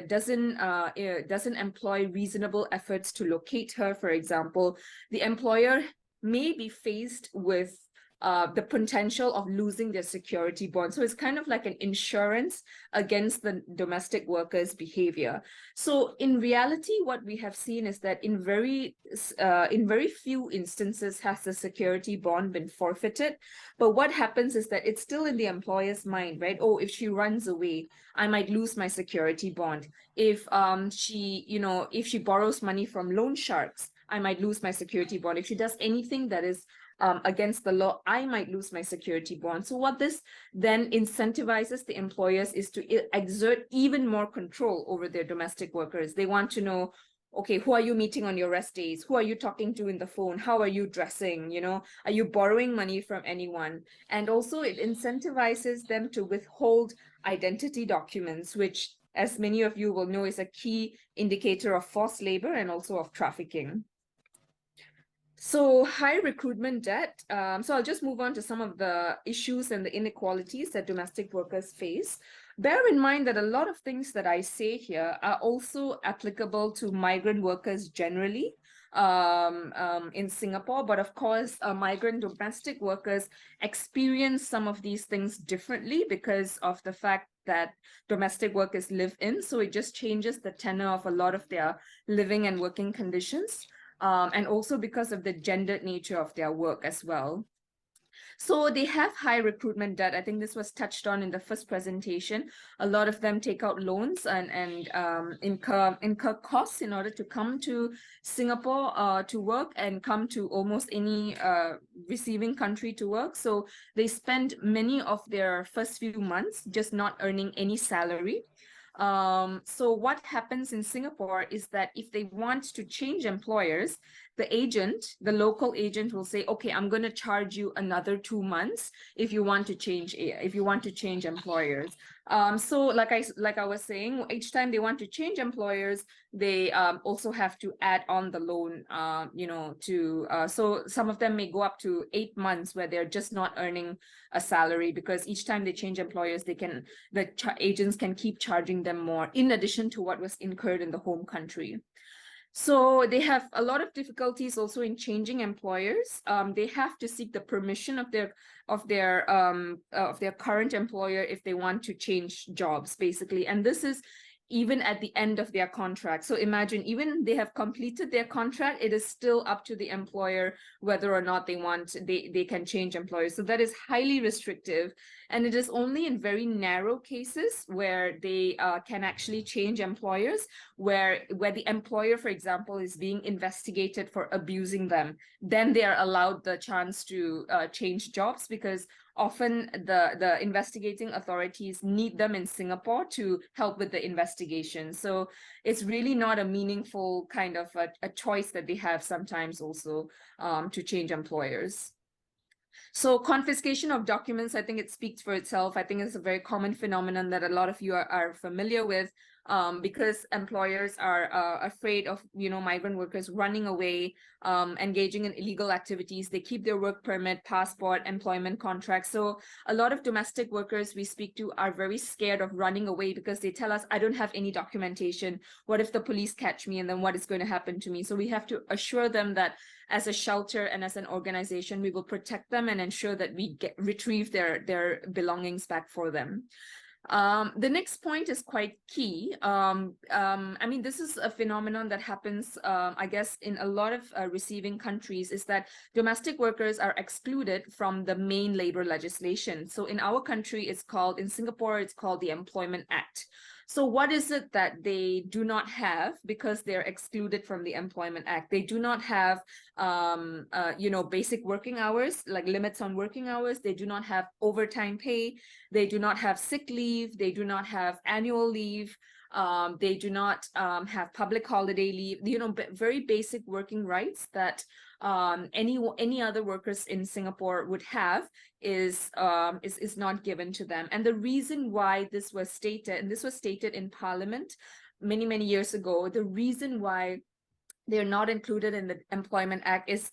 doesn't employ reasonable efforts to locate her, for example, the employer may be faced with the potential of losing their security bond. So it's kind of like an insurance against the domestic workers' behavior. So in reality, what we have seen is that in very few instances has the security bond been forfeited. But what happens is that it's still in the employer's mind, right? Oh, if she runs away, I might lose my security bond. If she borrows money from loan sharks, I might lose my security bond. If she does anything that is against the law, I might lose my security bond. So what this then incentivizes the employers is to exert even more control over their domestic workers. They want to know, okay, who are you meeting on your rest days? Who are you talking to in the phone? How are you dressing? Are you borrowing money from anyone? And also it incentivizes them to withhold identity documents, which, as many of you will know, is a key indicator of forced labor and also of trafficking. So high recruitment debt. So I'll just move on to some of the issues and the inequalities that domestic workers face. Bear in mind that a lot of things that I say here are also applicable to migrant workers generally in Singapore. But of course, migrant domestic workers experience some of these things differently because of the fact that domestic workers live in. So it just changes the tenor of a lot of their living and working conditions. And also because of the gendered nature of their work as well. So they have high recruitment debt. I think this was touched on in the first presentation. A lot of them take out loans and incur costs in order to come to Singapore to work and come to almost any receiving country to work. So they spend many of their first few months just not earning any salary. So what happens in Singapore is that if they want to change employers, the local agent will say, okay, I'm going to charge you another 2 months if you want to change employers. So like I was saying, each time they want to change employers, they also have to add on the loan, so some of them may go up to 8 months where they're just not earning a salary, because each time they change employers, the agents can keep charging them more in addition to what was incurred in the home country. So they have a lot of difficulties also in changing employers. They have to seek the permission of their current employer if they want to change jobs, basically. And this is even at the end of their contract. So imagine, even they have completed their contract, it is still up to the employer whether or not they can change employers. So that is highly restrictive. And it is only in very narrow cases where they can actually change employers, where the employer, for example, is being investigated for abusing them. Then they are allowed the chance to change jobs, because often the investigating authorities need them in Singapore to help with the investigation. So it's really not a meaningful kind of a choice that they have sometimes also to change employers. So confiscation of documents, I think it speaks for itself. I think it's a very common phenomenon that a lot of you are familiar with, because employers are afraid of migrant workers running away, engaging in illegal activities. They keep their work permit, passport, employment contracts. So a lot of domestic workers we speak to are very scared of running away, because they tell us, I don't have any documentation. What if the police catch me, and then what is going to happen to me? So we have to assure them that as a shelter and as an organization, we will protect them and ensure that we retrieve their belongings back for them. The next point is quite key. I mean, this is a phenomenon that happens, I guess, in a lot of receiving countries, is that domestic workers are excluded from the main labor legislation. So in our country, in Singapore, it's called the Employment Act. So what is it that they do not have because they're excluded from the Employment Act? They do not have, basic working hours, like limits on working hours. They do not have overtime pay. They do not have sick leave. They do not have annual leave. They do not have public holiday leave. Very basic working rights that any other workers in Singapore would have is not given to them. And the reason why this was stated, and this was stated in Parliament many years ago, the reason why they're not included in the Employment Act is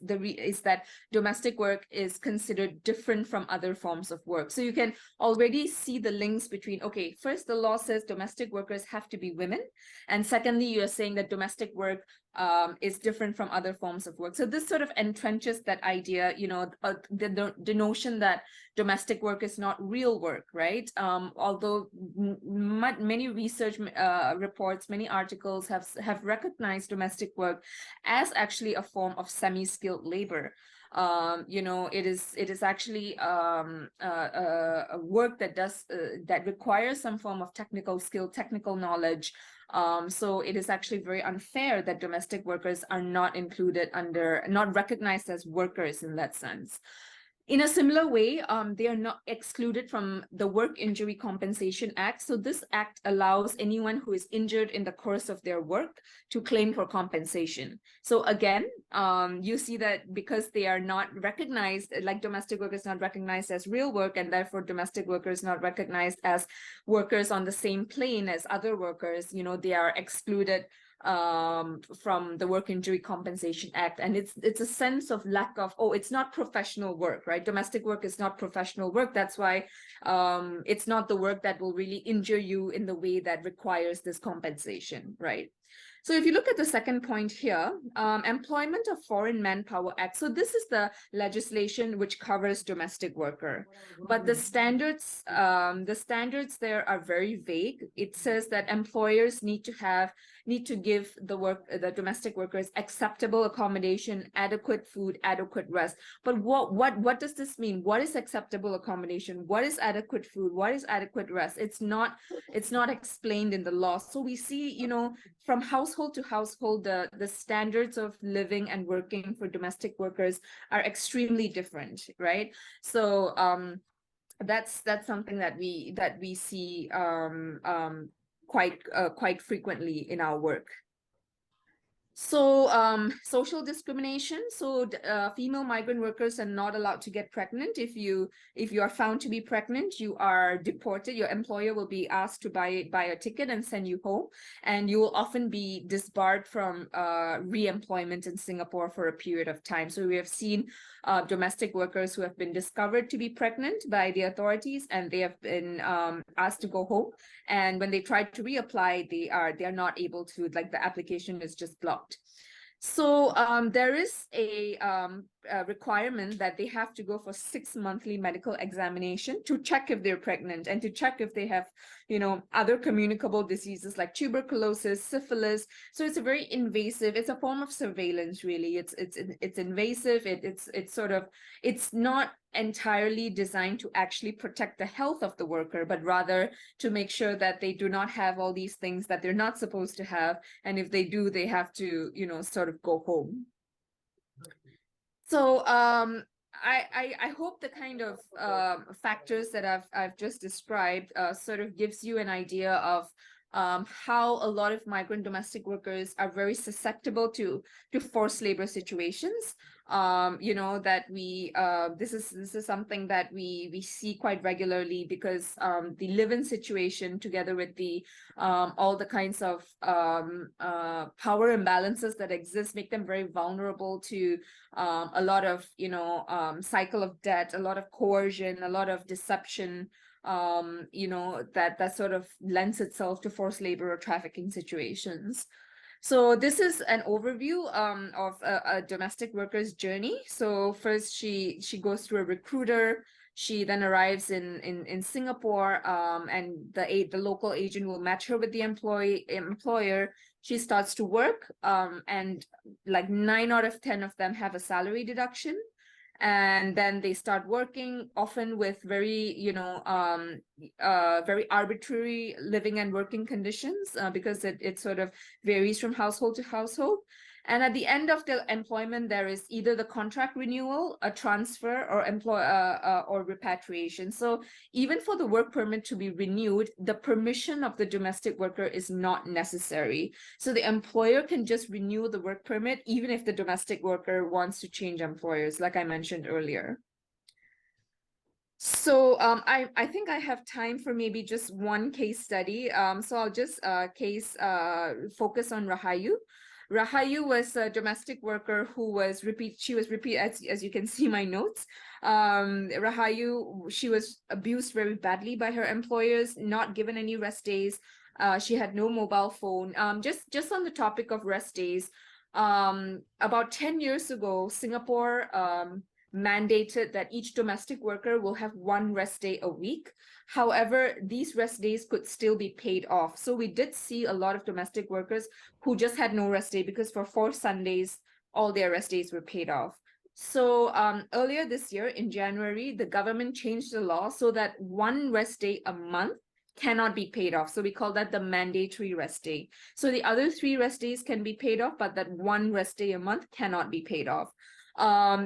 that domestic work is considered different from other forms of work. So you can already see the links between, okay, first the law says domestic workers have to be women, and secondly, you're saying that domestic work is different from other forms of work. So this sort of entrenches that idea, the notion that domestic work is not real work, right? Although many research reports, many articles have recognized domestic work as actually a form of semi-skilled labor. It is actually a work that requires some form of technical skill, technical knowledge. So it is actually very unfair that domestic workers are not recognized as workers in that sense. In a similar way, they are not excluded from the Work Injury Compensation Act. So this act allows anyone who is injured in the course of their work to claim for compensation. So again, you see that because they are not recognized, like domestic work is not recognized as real work, and therefore domestic workers not recognized as workers on the same plane as other workers, they are excluded from the Work Injury Compensation Act. And it's a sense of lack of, it's not professional work, right? Domestic work is not professional work. That's why it's not the work that will really injure you in the way that requires this compensation, right? So if you look at the second point here, Employment of Foreign Manpower Act. So this is the legislation which covers domestic worker, but the standards there are very vague. It says that employers need to give the domestic workers acceptable accommodation, adequate food, adequate rest. But what does this mean? What is acceptable accommodation? What is adequate food? What is adequate rest? It's not explained in the law. So we see, from household to household, the standards of living and working for domestic workers are extremely different, right? So that's something that we see quite frequently in our work. So social discrimination. So female migrant workers are not allowed to get pregnant. If you are found to be pregnant, you are deported. Your employer will be asked to buy a ticket and send you home, and you will often be disbarred from re-employment in Singapore for a period of time. So we have seen domestic workers who have been discovered to be pregnant by the authorities, and they have been asked to go home. And when they try to reapply, they are not able to, like the application is just blocked. So there is a requirement that they have to go for 6 monthly medical examination to check if they're pregnant and to check if they have, other communicable diseases like tuberculosis, syphilis. So it's a very invasive, it's a form of surveillance, really. It's invasive. It's not entirely designed to actually protect the health of the worker, but rather to make sure that they do not have all these things that they're not supposed to have. And if they do, they have to, sort of go home. So I hope the kind of factors that I've just described sort of gives you an idea of how a lot of migrant domestic workers are very susceptible to forced labor situations. That this is something that we see quite regularly, because the live-in situation, together with the all the kinds of power imbalances that exist, make them very vulnerable to a lot of cycle of debt, a lot of coercion, a lot of deception. That sort of lends itself to forced labor or trafficking situations. So this is an overview of a domestic worker's journey. So first she goes through a recruiter. She then arrives in Singapore, and the local agent will match her with the employer. She starts to work, and like 9 out of 10 of them have a salary deduction. And then they start working, often with very, very arbitrary living and working conditions, because it sort of varies from household to household. And at the end of the employment, there is either the contract renewal, a transfer, or repatriation. So even for the work permit to be renewed, the permission of the domestic worker is not necessary. So the employer can just renew the work permit, even if the domestic worker wants to change employers, like I mentioned earlier. So I think I have time for maybe just one case study. So I'll just focus on Rahayu. Rahayu was a domestic worker who was repeat, as you can see my notes. Rahayu, she was abused very badly by her employers, not given any rest days. She had no mobile phone. Just on the topic of rest days, About 10 years ago, Singapore mandated that each domestic worker will have one rest day a week. However, these rest days could still be paid off. So we did see a lot of domestic workers who just had no rest day because for 4 Sundays, all their rest days were paid off. So earlier this year in January, the government changed the law so that one rest day a month cannot be paid off. So we call that the mandatory rest day. So the other 3 rest days can be paid off, but that one rest day a month cannot be paid off.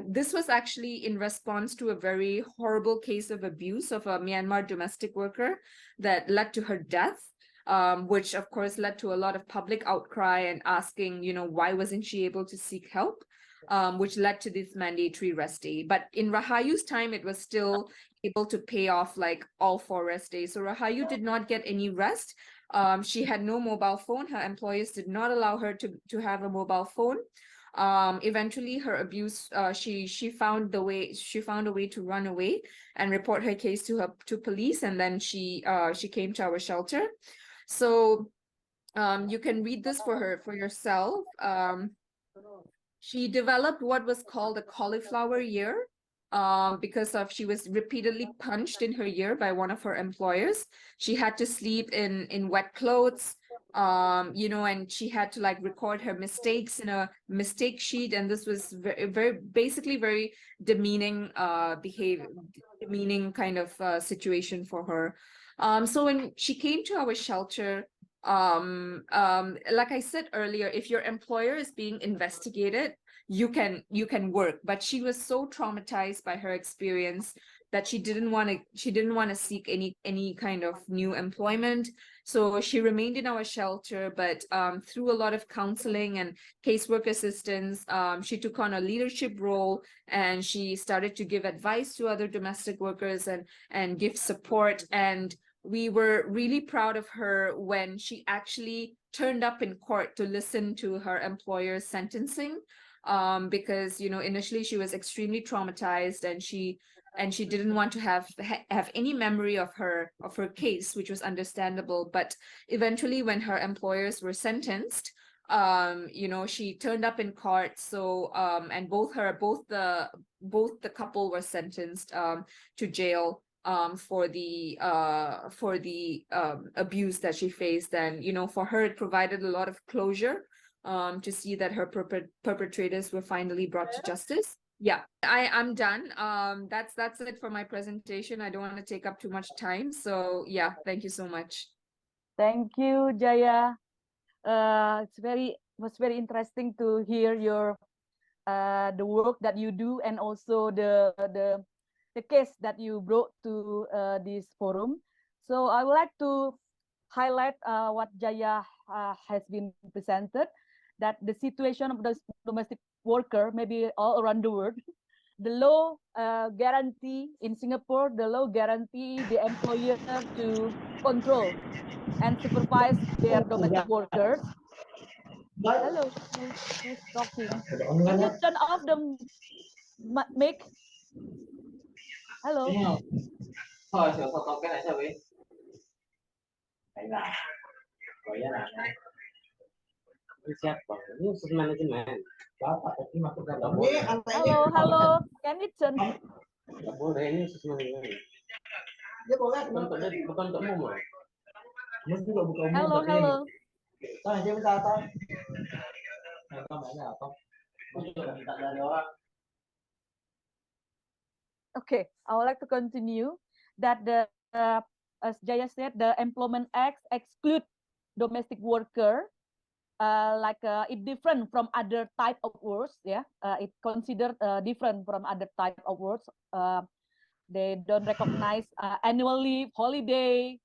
This was actually in response to a very horrible case of abuse of a Myanmar domestic worker that led to her death. Which of course led to a lot of public outcry and asking, why wasn't she able to seek help? Which led to this mandatory rest day. But in Rahayu's time, it was still able to pay off like all 4 rest days. So Rahayu did not get any rest. She had no mobile phone. Her employers did not allow her to have a mobile phone. Eventually her abuse, she found a way to run away and report her case to police, and then she came to our shelter. So you can read this for yourself. She developed what was called a cauliflower ear because she was repeatedly punched in her ear by one of her employers. She had to sleep in wet clothes, and she had to like record her mistakes in a mistake sheet. And this was basically very demeaning demeaning kind of situation for her. So when she came to our shelter, like I said earlier, if your employer is being investigated, you can work. But she was so traumatized by her experience that she didn't want to seek any kind of new employment. So she remained in our shelter, but through a lot of counseling and casework assistance, she took on a leadership role, and she started to give advice to other domestic workers and give support. And we were really proud of her when she actually turned up in court to listen to her employer's sentencing, because initially she was extremely traumatized, and she didn't want to have any memory of her case, which was understandable. But eventually, when her employers were sentenced, she turned up in court. So and both the couple were sentenced to jail for the abuse that she faced. And for her, it provided a lot of closure to see that her perpetrators were finally brought to justice. Yeah, I'm done. That's it for my presentation. I don't want to take up too much time. So yeah, thank you so much. Thank you, Jaya. Was very interesting to hear your the work that you do, and also the case that you brought to this forum. So I would like to highlight what Jaya has been presented, that the situation of the domestic worker, maybe all around the world, the law guarantee in Singapore, the law guarantee the employer to control and supervise their domestic workers. Hello, who's talking? Can you turn off the mic? Hello. Thôi, sửa tập cái này sao vậy? Đấy là rồi giá là management. Hello. Can you turn? Boleh ini management. Dia boleh bukan untuk umum. Mesti juga bukan umum. Hello. Tao này chơi tao. Này tao买nào không? Minta dari orang. Okay, I would like to continue that as Jaya said, the Employment Act exclude domestic worker, it different from other type of works. Yeah, it considered different from other type of works. They don't recognize annual leave, holiday,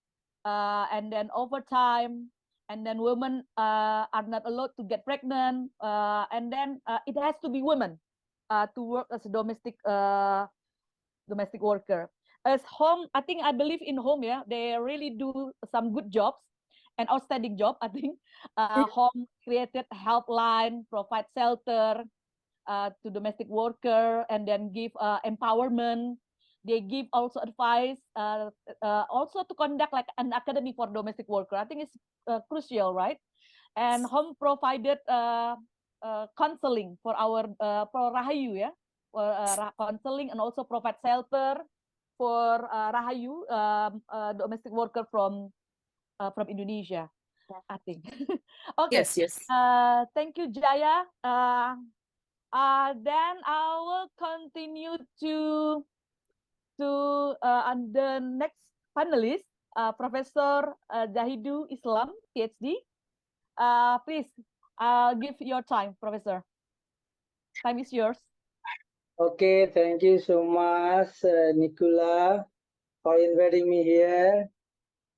and then overtime, and then women are not allowed to get pregnant, and then it has to be women to work as a domestic worker. As home, I believe in home, yeah, they really do some good jobs and outstanding job. I think home created helpline, provide shelter to domestic worker, and then give empowerment. They give also advice, also to conduct like an academy for domestic worker. I think it's crucial, right? And home provided counseling for our for Rahayu, yeah, for counseling and also provide shelter for Rahayu domestic worker from Indonesia, I think. Okay. Yes, yes. Thank you, Jaya. Then I will continue to the next panelist, Professor Zahidul Islam, Ph.D. Please give your time, Professor. Time is yours. Okay, thank you so much, Nukila, for inviting me here.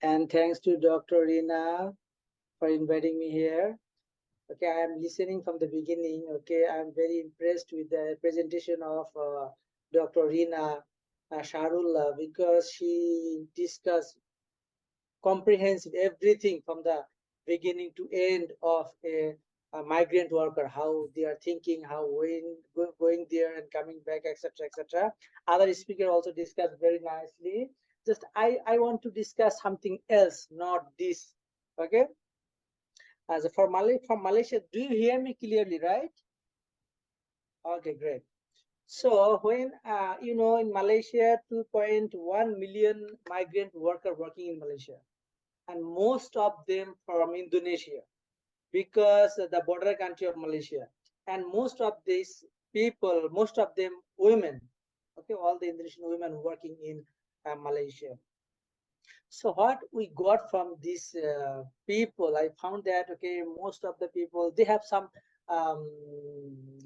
And thanks to Dr. Rina for inviting me here. Okay, I am listening from the beginning. Okay, I'm very impressed with the presentation of Dr. Rina Shahrullah because she discussed comprehensive everything from the beginning to end of a migrant worker, how they are thinking, how going there and coming back, etc., etc. Other speaker also discussed very nicely. Just I want to discuss something else, not this. Okay. As for Malaysia, do you hear me clearly, right? Okay, great. So when in Malaysia, 2.1 million migrant worker working in Malaysia, and most of them from Indonesia, because the border country of Malaysia, and most of these people, most of them women, okay, all the Indonesian women working in Malaysia. So what we got from these people, I found that okay, most of the people they have some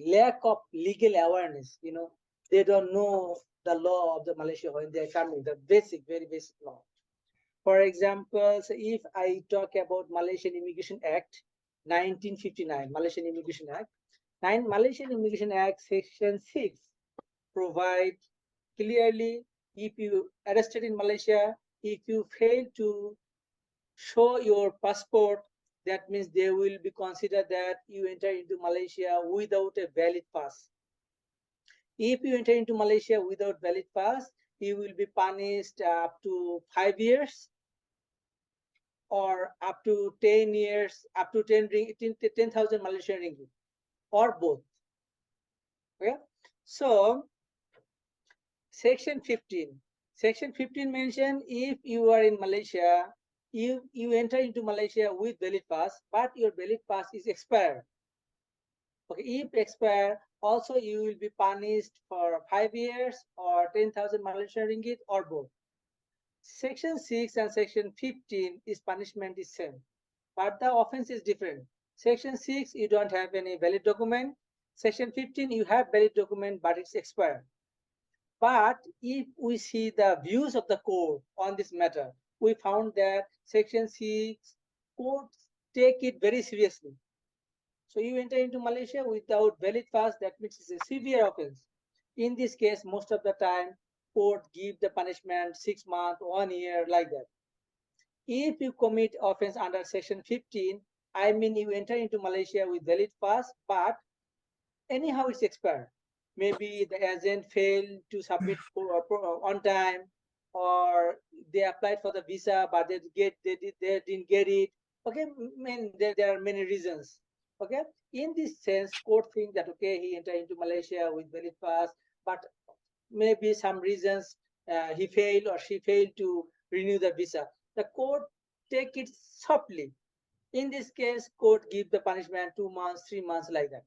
lack of legal awareness. They don't know the law of the Malaysia when they are coming, the basic, very basic law. For example, so if I talk about Malaysian Immigration Act, 1959, Malaysian Immigration Act, Malaysian Immigration Act, Section 6, provide clearly if you arrested in Malaysia, if you fail to show your passport, that means they will be considered that you enter into Malaysia without a valid pass. If you enter into Malaysia without valid pass, you will be punished up to 5 years or up to 10 years, up to 10,000 Malaysian ringgit, or both. Okay, so Section 15. Section 15 mention if you are in Malaysia, you enter into Malaysia with valid pass, but your valid pass is expired. Okay, if expire, also you will be punished for 5 years or 10,000 Malaysian ringgit or both. Section 6 and Section 15 is punishment is same, but the offense is different. Section 6, you don't have any valid document. Section 15, you have valid document, but it's expired. But if we see the views of the court on this matter, we found that Section 6, courts take it very seriously. So you enter into Malaysia without valid pass, that means it's a severe offense. In this case, most of the time, court give the punishment 6 months, 1 year, like that. If you commit offense under Section 15, I mean you enter into Malaysia with valid pass, but anyhow it's expired. Maybe the agent failed to submit on time, or they applied for the visa but they didn't get it. Okay, there are many reasons. Okay, in this sense, court think that okay, he entered into Malaysia with valid pass, but maybe some reasons he failed or she failed to renew the visa. The court take it softly. In this case, court give the punishment 2 months, 3 months, like that.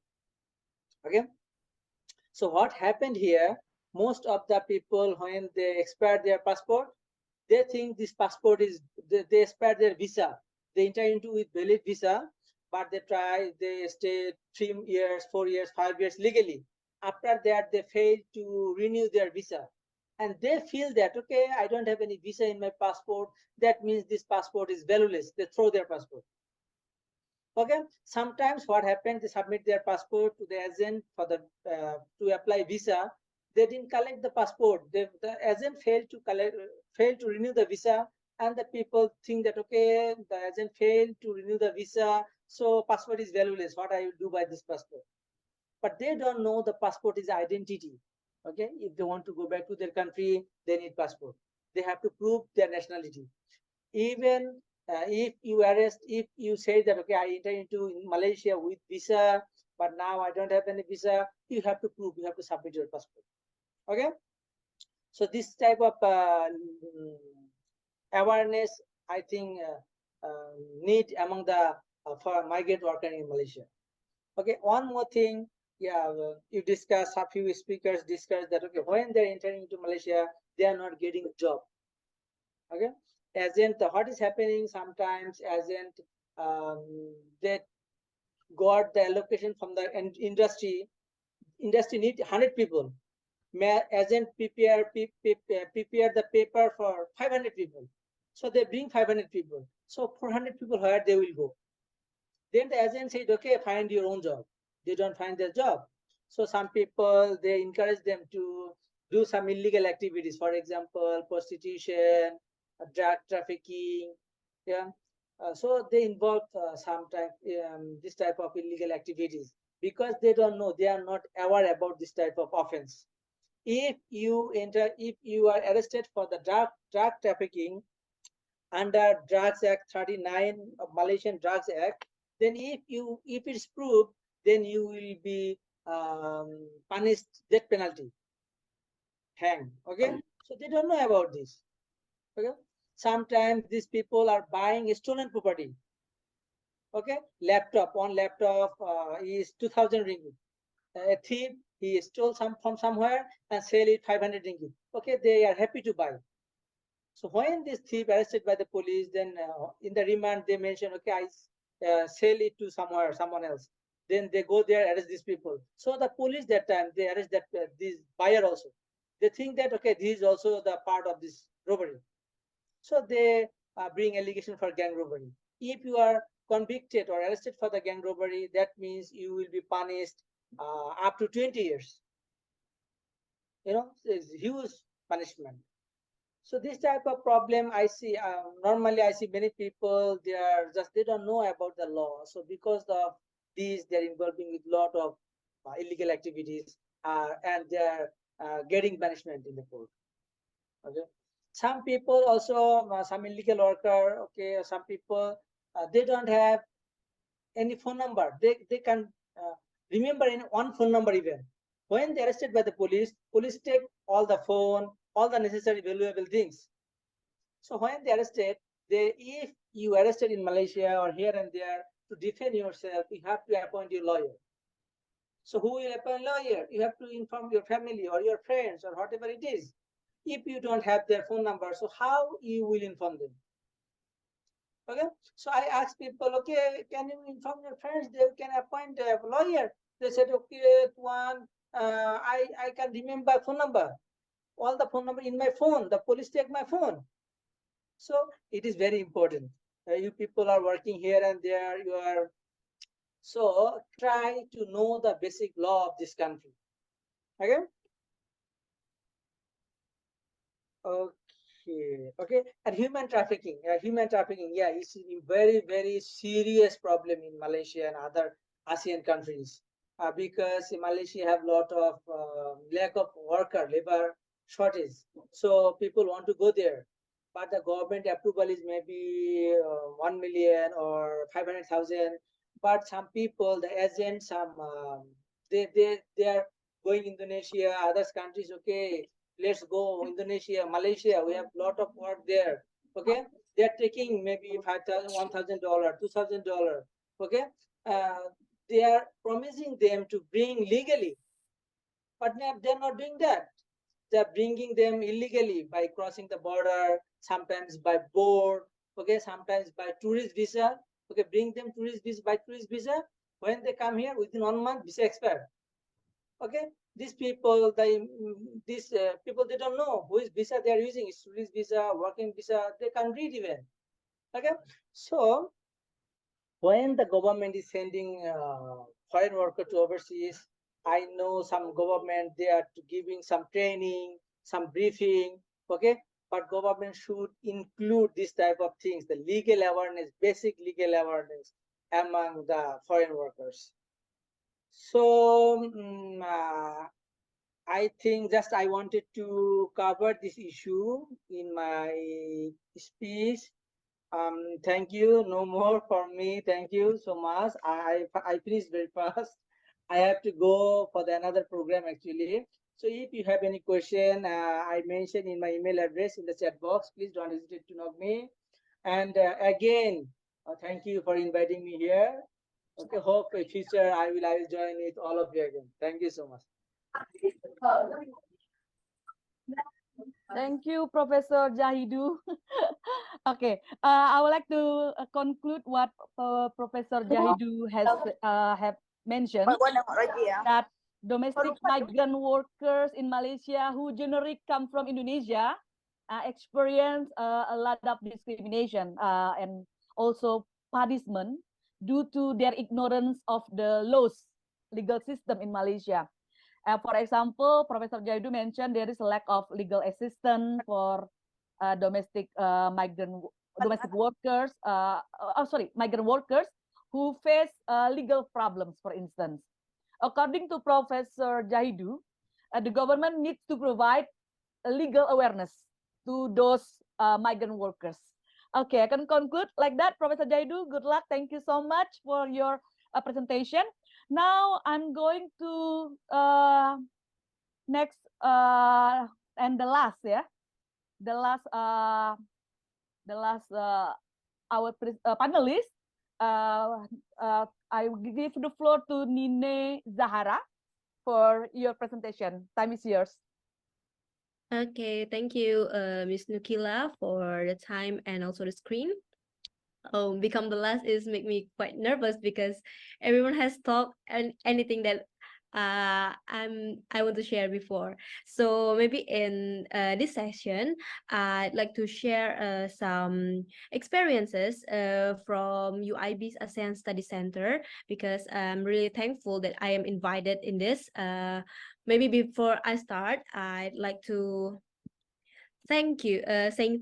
Okay. So what happened here? Most of the people, when they expire their passport, they think this passport is they expire their visa. They enter into with valid visa, but they stay 3 years, 4 years, 5 years legally. After that, they fail to renew their visa, and they feel that okay, I don't have any visa in my passport. That means this passport is valueless. They throw their passport. Okay, sometimes what happened, they submit their passport to the agent for the to apply visa. They didn't collect the passport. The agent failed to renew the visa, and the people think that okay, the agent failed to renew the visa, so passport is valueless. What I will do by this passport? But they don't know the passport is identity. Okay, if they want to go back to their country, they need passport. They have to prove their nationality. Even if you say that okay, I enter into Malaysia with visa, but now I don't have any visa. You have to prove, you have to submit your passport. Okay. So this type of awareness, I think, need among the for migrant worker in Malaysia. Okay, one more thing. Yeah, you discuss, a few speakers discuss that, okay, when they're entering into Malaysia, they are not getting a job. Okay, agent, what is happening sometimes, agent, they got the allocation from the industry. Industry need 100 people. May agent prepare the paper for 500 people. So they bring 500 people. So 400 people, where they will go? Then the agent said, okay, find your own job. They don't find their job. So some people, they encourage them to do some illegal activities. For example, prostitution, drug trafficking. Yeah. So they involve sometimes this type of illegal activities because they don't know, they are not aware about this type of offense. If you are arrested for the drug trafficking under Drugs Act 39 of Malaysian Drugs Act, then if it's proved, then you will be punished death penalty, hanged. Okay, so they don't know about this. Okay, sometimes these people are buying stolen property. Okay, one laptop is 2,000 ringgit. A thief, he stole some from somewhere and sell it 500 ringgit. Okay, they are happy to buy. So when this thief arrested by the police, then in the remand they mention, okay, I sell it to someone else. Then they go there, arrest these people. So the police that time, they arrest that this buyer also. They think that, okay, this is also the part of this robbery. So they bring allegation for gang robbery. If you are convicted or arrested for the gang robbery, that means you will be punished up to 20 years. You know, it's huge punishment. So this type of problem I see, normally I see many people, they don't know about the law. So because of these, they're involving with lot of illegal activities and they're getting punishment in the court. Okay. Some people also, some illegal worker, okay, some people, they don't have any phone number. They can remember any one phone number even. When they're arrested by the police take all the phone, all the necessary valuable things. So when they arrested, if you arrested in Malaysia or here and there, to defend yourself, you have to appoint your lawyer. So who will appoint lawyer? You have to inform your family or your friends or whatever it is. If you don't have their phone number, so how you will inform them? Okay, so I asked people, okay, can you inform your friends? They can appoint a lawyer. They said, okay, one, I can remember phone number. All the phone number in my phone. The police take my phone. So it is very important. You people are working here and there. You are so try to know the basic law of this country. Okay. Okay. And human trafficking. Yeah, it's a very serious problem in Malaysia and other ASEAN countries because in Malaysia have lot of lack of labor shortage. So people want to go there, but the government approval is maybe 1 million or 500,000. But some people, the agents, they are going Indonesia, other countries. Okay, let's go Indonesia, Malaysia. We have a lot of work there. Okay, they are taking maybe $5,000, $1,000, $2,000. Okay, they are promising them to bring legally, but they're not doing that. They're bringing them illegally by crossing the border, sometimes by boat, okay, sometimes by tourist visa. Okay, bring them by tourist visa. When they come here, within 1 month, visa expired. Okay, these people, people, they don't know who is visa they are using. It's tourist visa, working visa. They can't read even. Okay, so when the government is sending foreign worker to overseas, I know some government, they are giving some training, some briefing. Okay, but government should include this type of things, the legal awareness, basic legal awareness among the foreign workers. So I think just I wanted to cover this issue in my speech. Thank you. No more for me. Thank you so much. I finished very fast. I have to go for another program actually. So if you have any question, I mentioned in my email address in the chat box. Please don't hesitate to knock me. And again, thank you for inviting me here. Okay, hope in future I will join with all of you again. Thank you so much. Thank you, Professor Zahidul. Okay, I would like to conclude what Professor Zahidul has have mentioned, that domestic migrant workers in Malaysia who generally come from Indonesia experience a lot of discrimination and also punishment due to their ignorance of the laws, legal system in Malaysia. For example, Professor Jaidu mentioned there is a lack of legal assistance for domestic domestic workers. Migrant workers who face legal problems, for instance. According to Professor Jaidu, the government needs to provide legal awareness to those migrant workers. Okay, I can conclude like that. Professor Jaidu, good luck. Thank you so much for your presentation. Now I'm going to next and the last, the last our panelists. I will give the floor to Ninne Zahara for your presentation. Time is yours. Okay, thank you, Miss Nukila, for the time and also the screen. Become the last is make me quite nervous because everyone has talked and anything that I want to share before. So maybe in this session, I'd like to share some experiences from UIB's ASEAN Study Center, because I'm really thankful that I am invited in this. Maybe before I start, I'd like to saying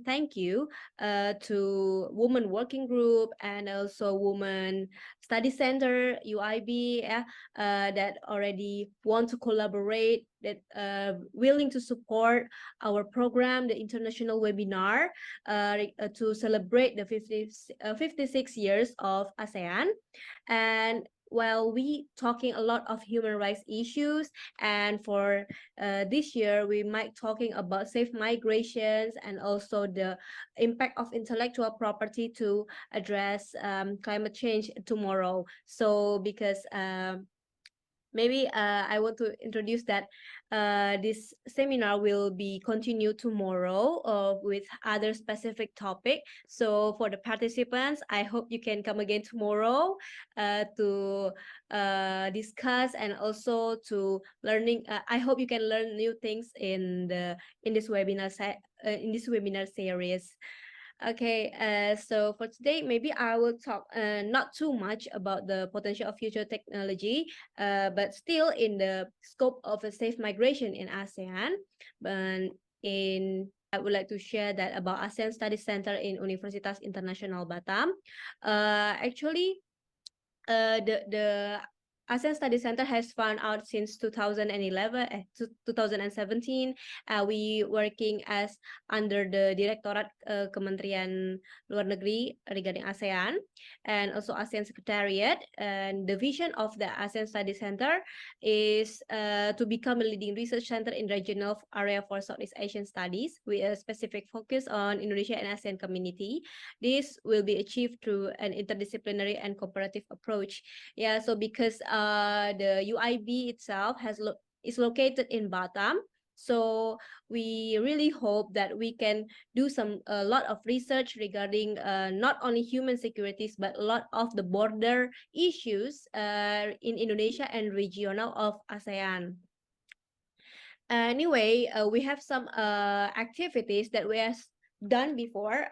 thank you to Women Working Group and also Women Study Center UIB, that already want to collaborate, that willing to support our program, the international webinar to celebrate the 56 years of ASEAN. And while we talking a lot of human rights issues, and for this year we might talking about safe migrations and also the impact of intellectual property to address climate change tomorrow. So because maybe I want to introduce that this seminar will be continued tomorrow with other specific topic. So for the participants, I hope you can come again tomorrow to discuss and also to learning. I hope you can learn new things in this webinar series. Okay, so for today, maybe I will talk not too much about the potential of future technology, but still in the scope of a safe migration in ASEAN. But I would like to share that about ASEAN Study Center in Universitas Internasional Batam. Actually, the ASEAN Study Center has found out since 2017. We working as under the Directorate Kementerian Luar Negeri regarding ASEAN, and also ASEAN Secretariat. And the vision of the ASEAN Study Center is to become a leading research center in regional area for Southeast Asian studies with a specific focus on Indonesia and ASEAN community. This will be achieved through an interdisciplinary and cooperative approach. Yeah, so because the UIB itself is located in Batam, so we really hope that we can do a lot of research regarding not only human securities but a lot of the border issues in Indonesia and regional of ASEAN. Anyway, we have some activities that we have done before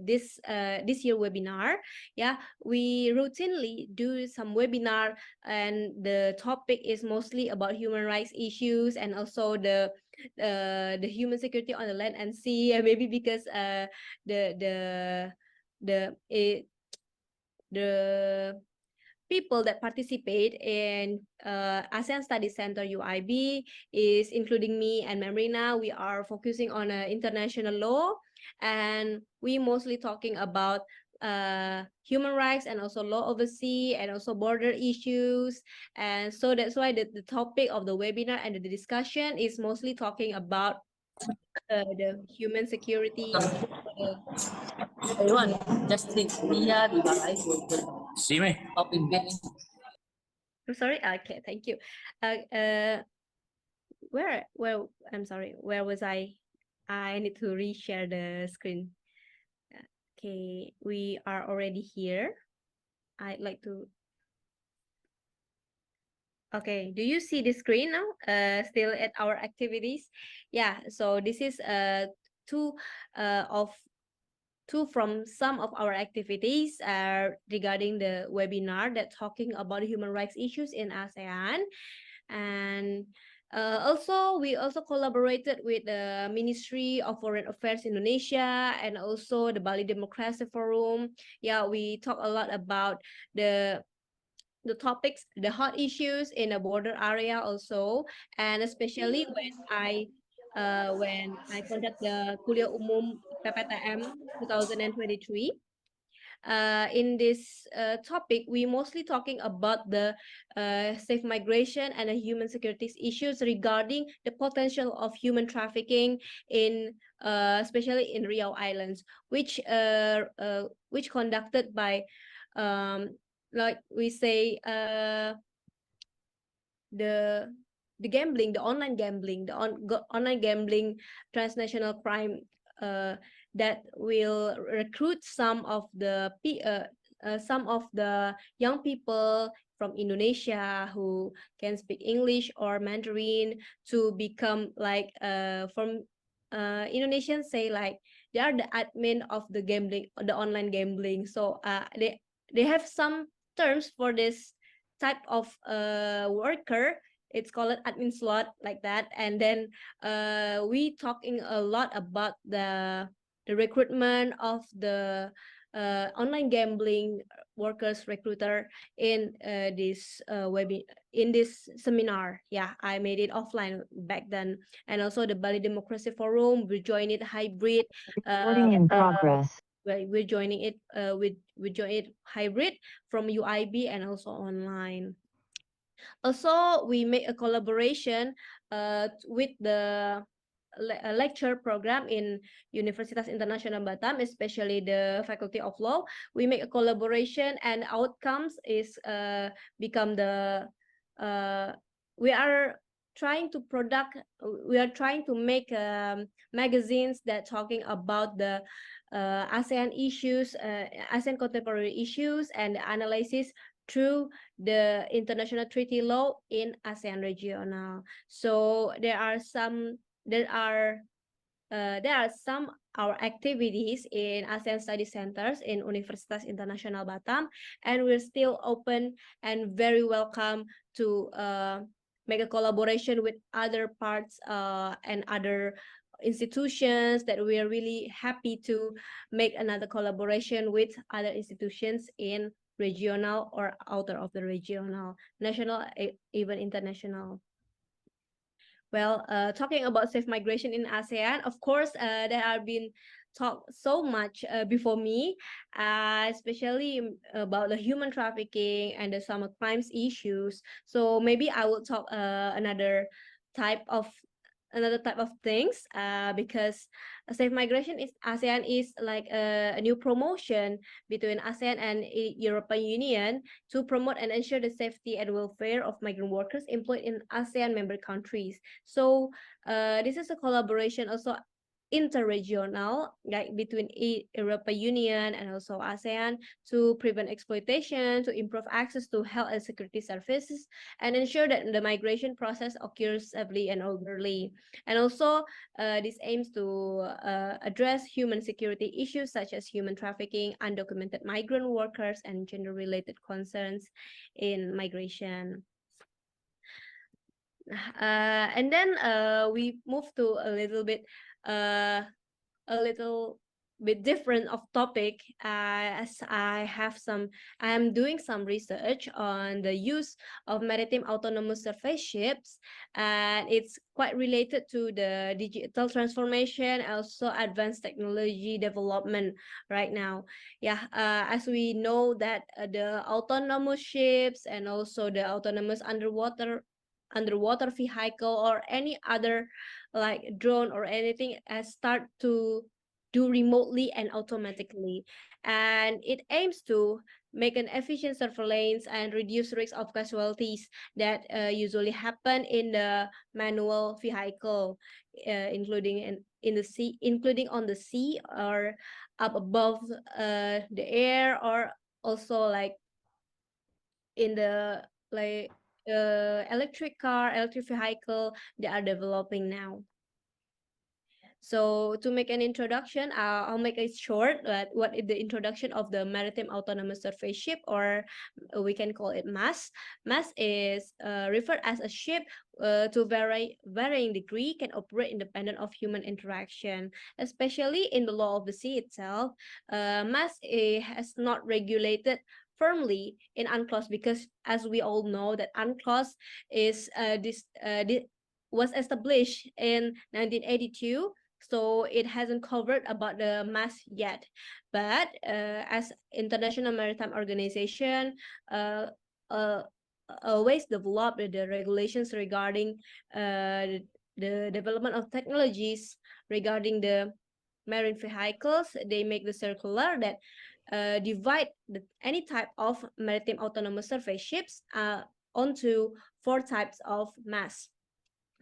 this year webinar. Yeah, we routinely do some webinar, and the topic is mostly about human rights issues and also the human security on the land and sea. Maybe because the people that participate in ASEAN Study Center UIB is including me and Rina. We are focusing on international law, and we mostly talking about human rights and also law overseas and also border issues. And so that's why the topic of the webinar and the discussion is mostly talking about the human security. Everyone, just think, Mia di bawah itu. See me? Copy paste. I'm sorry. Okay, thank you. Where I'm sorry. Where was I? I need to reshare the screen. Okay, we are already here. I'd like to. Okay, do you see the screen now? Still at our activities. Yeah. So this is two from some of our activities regarding the webinar that talking about human rights issues in ASEAN. And also we also collaborated with the Ministry of Foreign Affairs Indonesia and also the Bali Democracy Forum. Yeah, we talk a lot about the topics, the hot issues in the border area also, and especially when I conduct the Kuliah Umum PPTM 2023. In this topic, we mostly talking about the safe migration and the human security issues regarding the potential of human trafficking in especially in Riau Islands, which conducted by like we say the gambling, the online gambling, online gambling transnational crime that will recruit some of the young people from Indonesia who can speak English or Mandarin to become like from Indonesians say like they are the admin of the gambling, the online gambling. So they have some terms for this type of worker. It's called admin slot like that. And then we talking a lot about the recruitment of the online gambling workers recruiter in this seminar. Yeah, I made it offline back then. And also the Bali Democracy Forum, we joined it hybrid. Recording in progress. We're joining it we join it hybrid from UIB and also online. Also, we make a collaboration with the lecture program in Universitas Internasional Batam, especially the Faculty of Law. We make a collaboration, and outcomes is become the we are trying to make magazines that talking about the ASEAN issues, ASEAN contemporary issues, and analysis through the international treaty law in ASEAN regional. So there are some our activities in ASEAN study centers in Universitas Internasional Batam, and we're still open and very welcome to make a collaboration with other parts and other institutions that we are really happy to make another collaboration with other institutions in regional or outer of the regional, national, even international. Well, talking about safe migration in ASEAN, of course, there have been talked so much before me, especially about the human trafficking and the some crimes issues. So maybe I will talk another type of things because safe migration is ASEAN is like a new promotion between ASEAN and European Union to promote and ensure the safety and welfare of migrant workers employed in ASEAN member countries. So this is a collaboration also interregional, like between European Union and also ASEAN, to prevent exploitation, to improve access to health and security services, and ensure that the migration process occurs safely and orderly. And also, this aims to address human security issues such as human trafficking, undocumented migrant workers, and gender-related concerns in migration. And then we move to a little bit different of topic, as I am doing some research on the use of maritime autonomous surface ships, and it's quite related to the digital transformation, also advanced technology development right now. Yeah, as we know that the autonomous ships and also the autonomous underwater vehicle or any other like drone or anything has start to do remotely and automatically, and it aims to make an efficient surveillance and reduce risk of casualties that usually happen in the manual vehicle, in the sea, including on the sea or up above the air, or also like in the like electric vehicle they are developing now. So to make an introduction, I'll make it short. That what is the introduction of the maritime autonomous surface ship, or we can call it MAS. MAS is referred as a ship to varying degree can operate independent of human interaction, especially in the law of the sea itself. MAS has not regulated firmly in UNCLOS, because as we all know that UNCLOS is was established in 1982, so it hasn't covered about the mass yet. But as International Maritime Organization uh, uh, always develop the regulations regarding the development of technologies regarding the marine vehicles, they make the circular that divide any type of maritime autonomous surface ships onto 4 types of mass.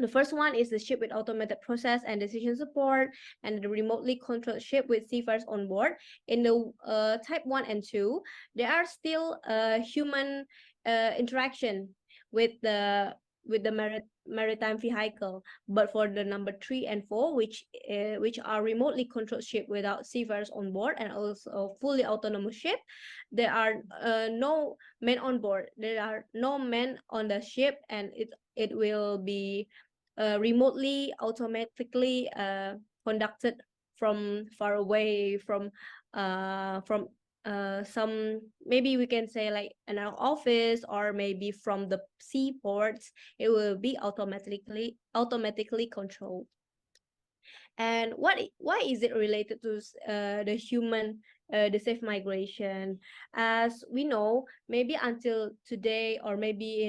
The first one is the ship with automated process and decision support, and the remotely controlled ship with seafarers on board. In the type 1 and 2, there are still human interaction with the maritime vehicle. But for the number 3 and 4, which are remotely controlled ship without seafarers on board and also fully autonomous ship, there are no men on board. There are no men on the ship, and it will be remotely automatically conducted from far away, from some, maybe we can say like an office, or maybe from the seaports. It will be automatically controlled. And why is it related to the human, the safe migration? As we know, maybe until today, or maybe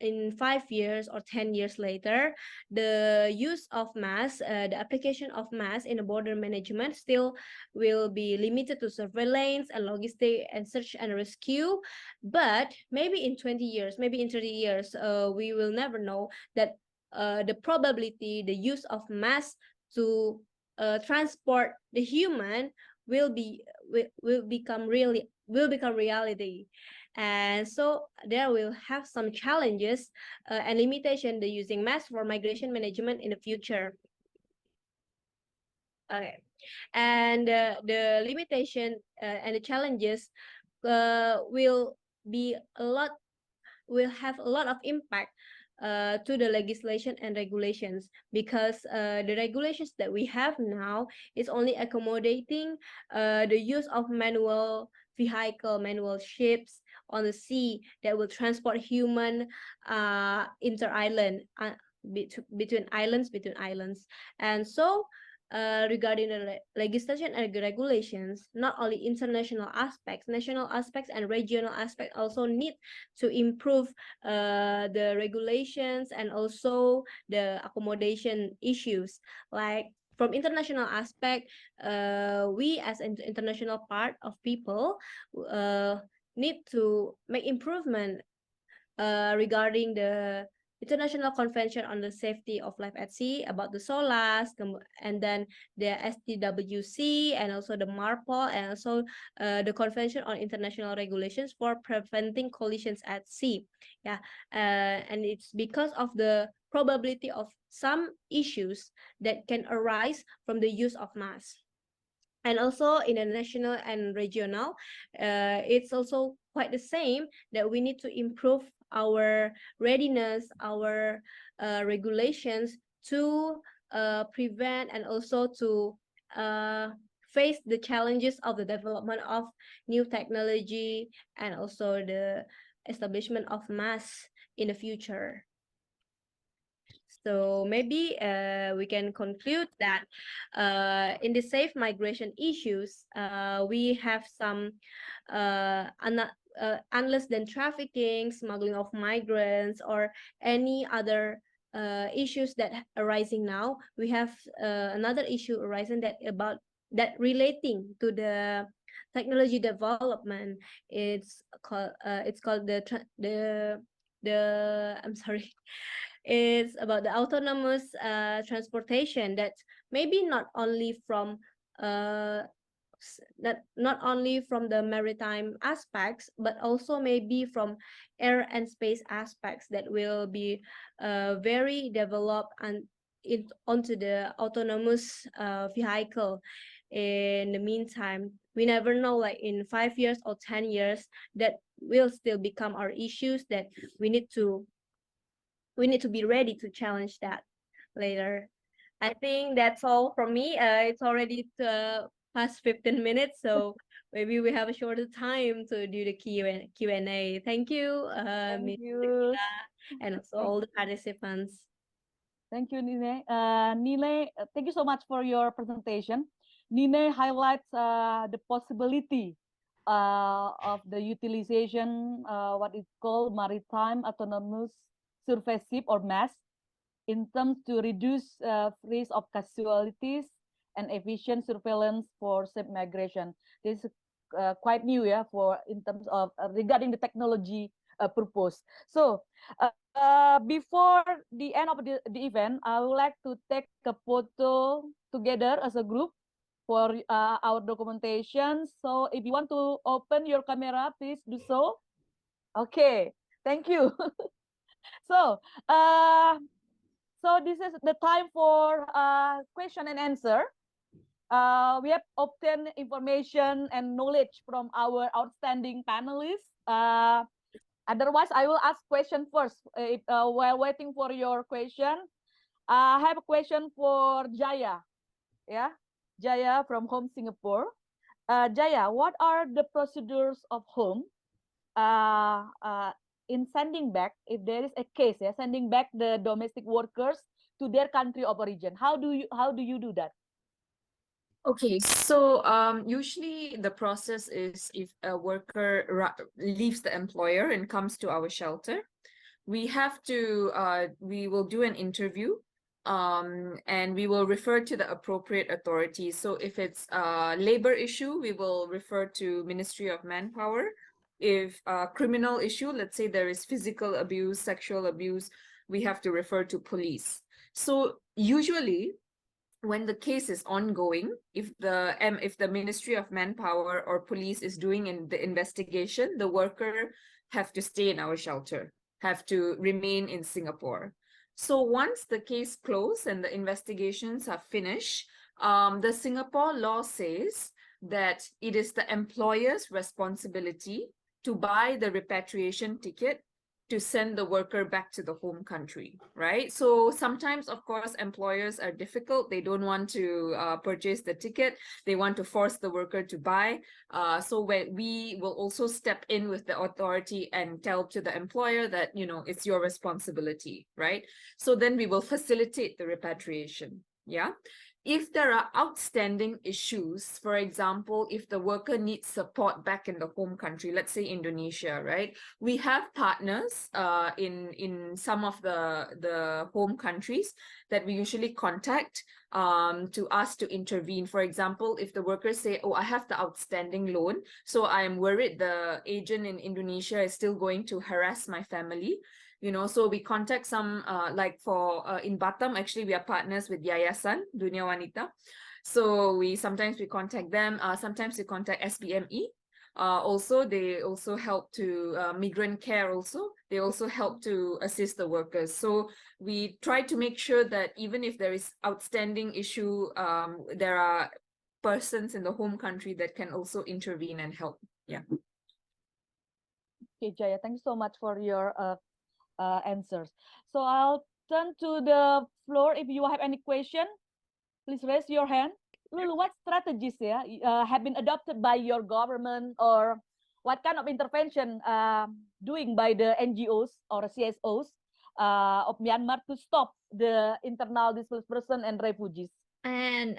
in 5 years or 10 years later, the use of mass, the application of mass in the border management still will be limited to surveillance and logistic and search and rescue. But maybe in 20 years, maybe in 30 years, we will never know that the probability, the use of mass to transport the human will become reality. And so there will have some challenges and limitation the using mass for migration management in the future. Okay, and the limitation and the challenges will have a lot of impact to the legislation and regulations, because the regulations that we have now is only accommodating the use of manual ships on the sea that will transport human inter-island, between islands. And so regarding the legislation and regulations, not only international aspects, national aspects and regional aspects also need to improve the regulations and also the accommodation issues. Like from international aspect, we as an international part of people need to make improvement regarding the International Convention on the Safety of Life at Sea, about the SOLAS, and then the STWC, and also the MARPOL, and also the Convention on International Regulations for Preventing Collisions at Sea. Yeah, and it's because of the probability of some issues that can arise from the use of mass. And also in the national and regional, it's also quite the same, that we need to improve our readiness, our regulations to prevent and also to face the challenges of the development of new technology and also the establishment of mass in the future. So maybe we can conclude that in the safe migration issues, we have some unless than trafficking, smuggling of migrants, or any other issues that arising now. We have another issue arising that relating to the technology development. It's called I'm sorry. It's about the autonomous transportation that maybe not only from not only from the maritime aspects, but also maybe from air and space aspects that will be very developed and onto the autonomous vehicle. In the meantime, we never know, like in 5 years or 10 years, that will still become our issues that we need to be ready to challenge that later. I think that's all from me. It's already past 15 minutes, so maybe we have a shorter time to do the Q&A. Thank you, Thank Ms. you. Nukila, and also all the participants. Thank you, Ninne. Ninne, thank you so much for your presentation. Ninne highlights the possibility of the utilization, what is called maritime autonomous surveyship or MAS, in terms to reduce risk of casualties and efficient surveillance for safe migration. This is quite new, yeah, for in terms of regarding the technology purpose. So before the end of the event, I would like to take a photo together as a group for our documentation. So if you want to open your camera, please do so. Okay, thank you. So this is the time for question and answer. We have obtained information and knowledge from our outstanding panelists. Otherwise, I will ask question first while waiting for your question. I have a question for Jaya. Yeah, Jaya from home Singapore. Jaya, what are the procedures of home in sending back, if there is a case, yeah, sending back the domestic workers to their country of origin? How do you do that? Okay, so usually the process is if a worker leaves the employer and comes to our shelter, we will do an interview, and we will refer to the appropriate authorities. So if it's a labor issue, we will refer to Ministry of Manpower. If a criminal issue, let's say there is physical abuse, sexual abuse, we have to refer to police. So usually, when the case is ongoing, if the Ministry of Manpower or police is doing the investigation, the worker have to stay in our shelter, have to remain in Singapore. So once the case closed and the investigations are finished, the Singapore law says that it is the employer's responsibility to buy the repatriation ticket to send the worker back to the home country, right? So sometimes, of course, employers are difficult. They don't want to purchase the ticket. They want to force the worker to buy. So we will also step in with the authority and tell to the employer that, it's your responsibility, right? So then we will facilitate the repatriation, yeah? If there are outstanding issues, for example, if the worker needs support back in the home country, let's say Indonesia, right? We have partners in some of the home countries that we usually contact to ask to intervene. For example, if the workers say, oh, I have the outstanding loan, so I am worried the agent in Indonesia is still going to harass my family, so we contact some, like in Batam, actually, we are partners with Yayasan, Dunia Wanita. So sometimes we contact them, sometimes we contact SPME. Also, they also help to migrant care also. They also help to assist the workers. So we try to make sure that even if there is outstanding issue, there are persons in the home country that can also intervene and help. Yeah. Okay, Jaya, thank you so much for your answers. So I'll turn to the floor. If you have any question, please raise your hand. Lulu, what strategies have been adopted by your government, or what kind of intervention doing by the NGOs or CSOs of Myanmar to stop the internal displaced person and refugees? And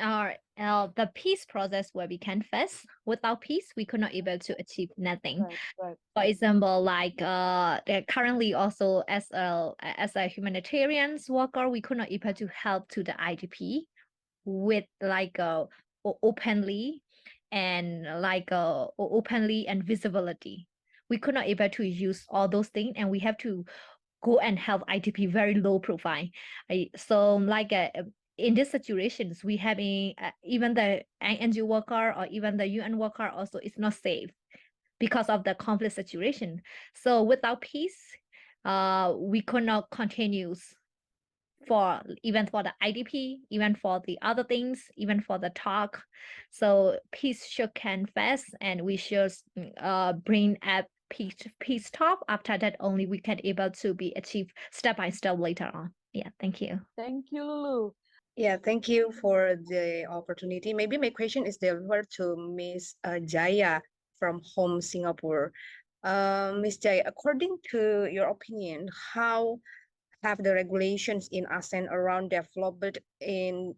the peace process where we can face. Without peace, we could not able to achieve nothing. Right. For example, like currently also as a humanitarian worker, we could not able to help to the IDP with like openly and like openly and visibility. We could not able to use all those things, and we have to go and help IDP very low profile. So like in these situations, we having even the NGO worker or even the UN worker also is not safe because of the conflict situation. So without peace, we could not continue for even for the IDP, even for the other things, even for the talk. So peace should can fast, and we should bring up peace talk. After that, only we can able to be achieved step by step later on. Yeah, thank you. Thank you, Lulu. Yeah, thank you for the opportunity. Maybe my question is delivered to Miss Jaya from home Singapore. Miss Jaya, according to your opinion, how have the regulations in ASEAN around developed in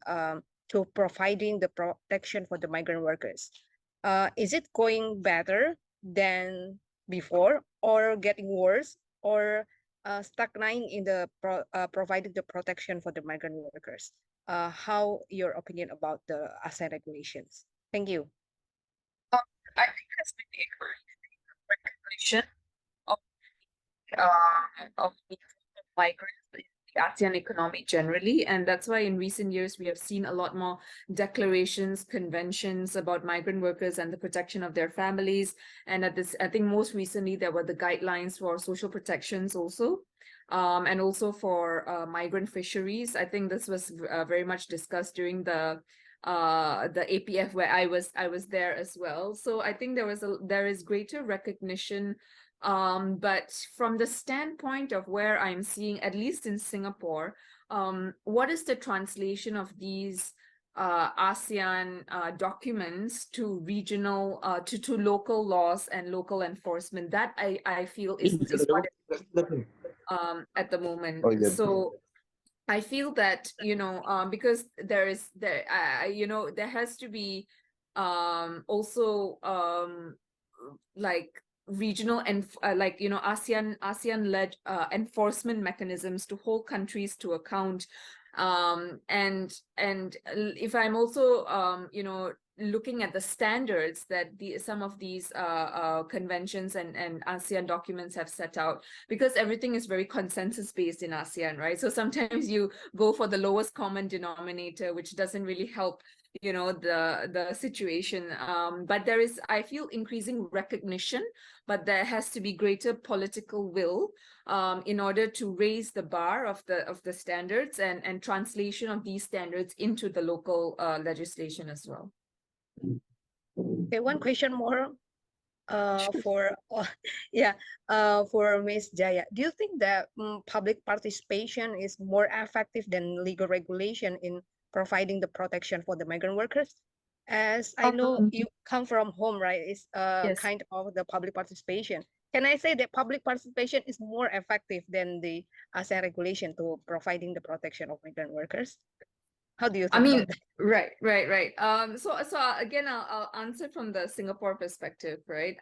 to providing the protection for the migrant workers? Is it going better than before, or getting worse, or stagnating in the providing the protection for the migrant workers? How your opinion about the ASEAN regulations? Thank you. I think there's been a recognition of the migrants in the ASEAN economy generally, and that's why in recent years we have seen a lot more declarations, conventions about migrant workers and the protection of their families. And at this, I think most recently there were the guidelines for social protections also. And also for migrant fisheries. I think this was very much discussed during the APIF where I was there as well. So I think there is greater recognition, but from the standpoint of where I'm seeing, at least in Singapore, what is the translation of these ASEAN documents to regional to local laws and local enforcement? That I feel is what at the moment. So I feel that, because there has to be also like regional and ASEAN led enforcement mechanisms to hold countries to account. And if I'm also looking at the standards that some of these conventions and ASEAN documents have set out, because everything is very consensus based in ASEAN, right? So sometimes you go for the lowest common denominator, which doesn't really help the situation. But there is, I feel, increasing recognition, but there has to be greater political will in order to raise the bar of the standards and translation of these standards into the local legislation as well. Okay, one question more for for Miss Jaya. Do you think that public participation is more effective than legal regulation in providing the protection for the migrant workers? As I know you come from home, right? It's Yes. kind of the public participation. Can I say that public participation is more effective than the ASEAN regulation to providing the protection of migrant workers? How do you think about that? Right. So again, I'll answer from the Singapore perspective, right?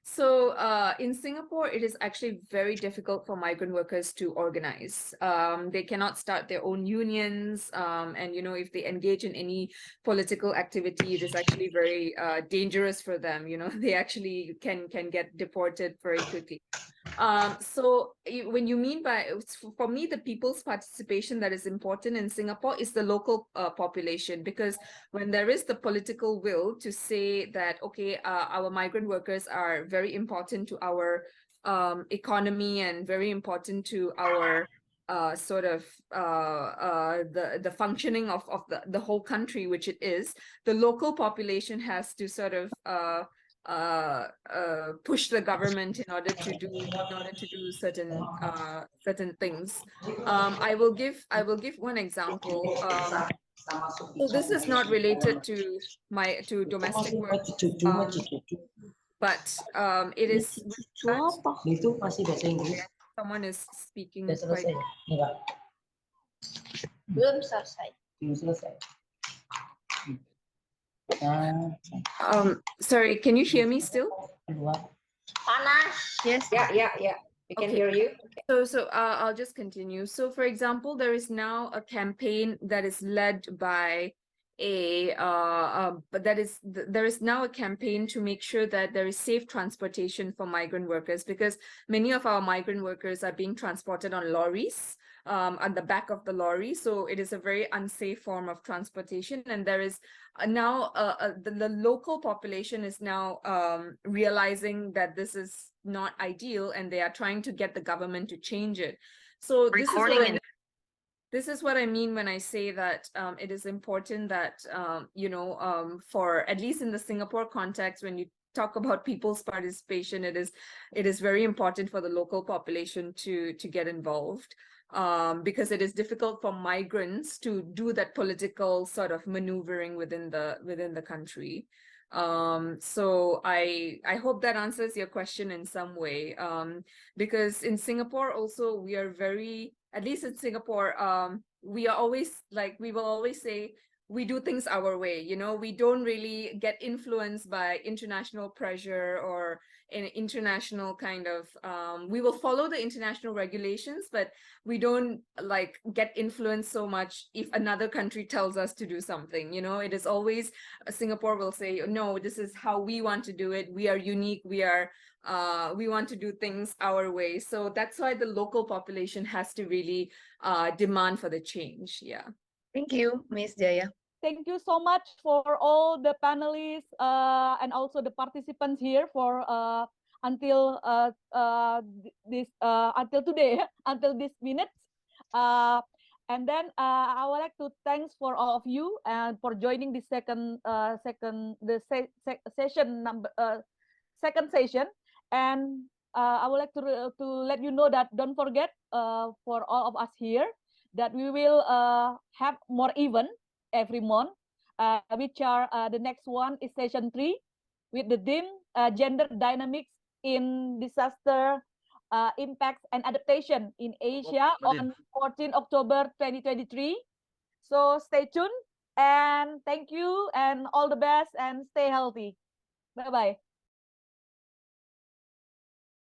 So in Singapore, it is actually very difficult for migrant workers to organize. They cannot start their own unions, and if they engage in any political activity, it is actually very dangerous for them. They actually can get deported very quickly. So when you mean by, for me, the people's participation that is important in Singapore is the local population, because when there is the political will to say that, okay, our migrant workers are very important to our economy and very important to our sort of the functioning of the whole country, which it is, the local population has to sort of push the government in order to do certain things. I will give one example. So this is not related to domestic work, but it is with that someone is speaking quite. Belum selesai. Sorry, can you hear me still? Panas. Yes. Yeah. We can Okay. hear you. So I'll just continue. So for example, there is now a campaign that is led by there is now a campaign to make sure that there is safe transportation for migrant workers, because many of our migrant workers are being transported on lorries, on the back of the lorry. So it is a very unsafe form of transportation, and there is now the local population is now realizing that this is not ideal, and they are trying to get the government to change it. So this is what I mean when I say that it is important that for at least in the Singapore context, when you talk about people's participation, it is very important for the local population to get involved, because it is difficult for migrants to do that political sort of maneuvering within the country. So I hope that answers your question in some way, because in Singapore also we are very, at least in Singapore, we are always like, we will always say we do things our way, we don't really get influenced by international pressure or an international kind of, we will follow the international regulations, but we don't like get influenced so much if another country tells us to do something. It is always, Singapore will say, no, this is how we want to do it. We are unique. We want to do things our way. So that's why the local population has to really demand for the change. Yeah. Thank you, Miss Jaya. Thank you so much for all the panelists and also the participants here for until until today, until this minute. And then I would like to thanks for all of you and for joining the second session number second session. And I would like to let you know that don't forget for all of us here that we will have more event every month, which are the next one is session 3 with the theme gender dynamics in disaster impacts and adaptation in Asia on 14 October 2023. So stay tuned and thank you and all the best and stay healthy. Bye bye.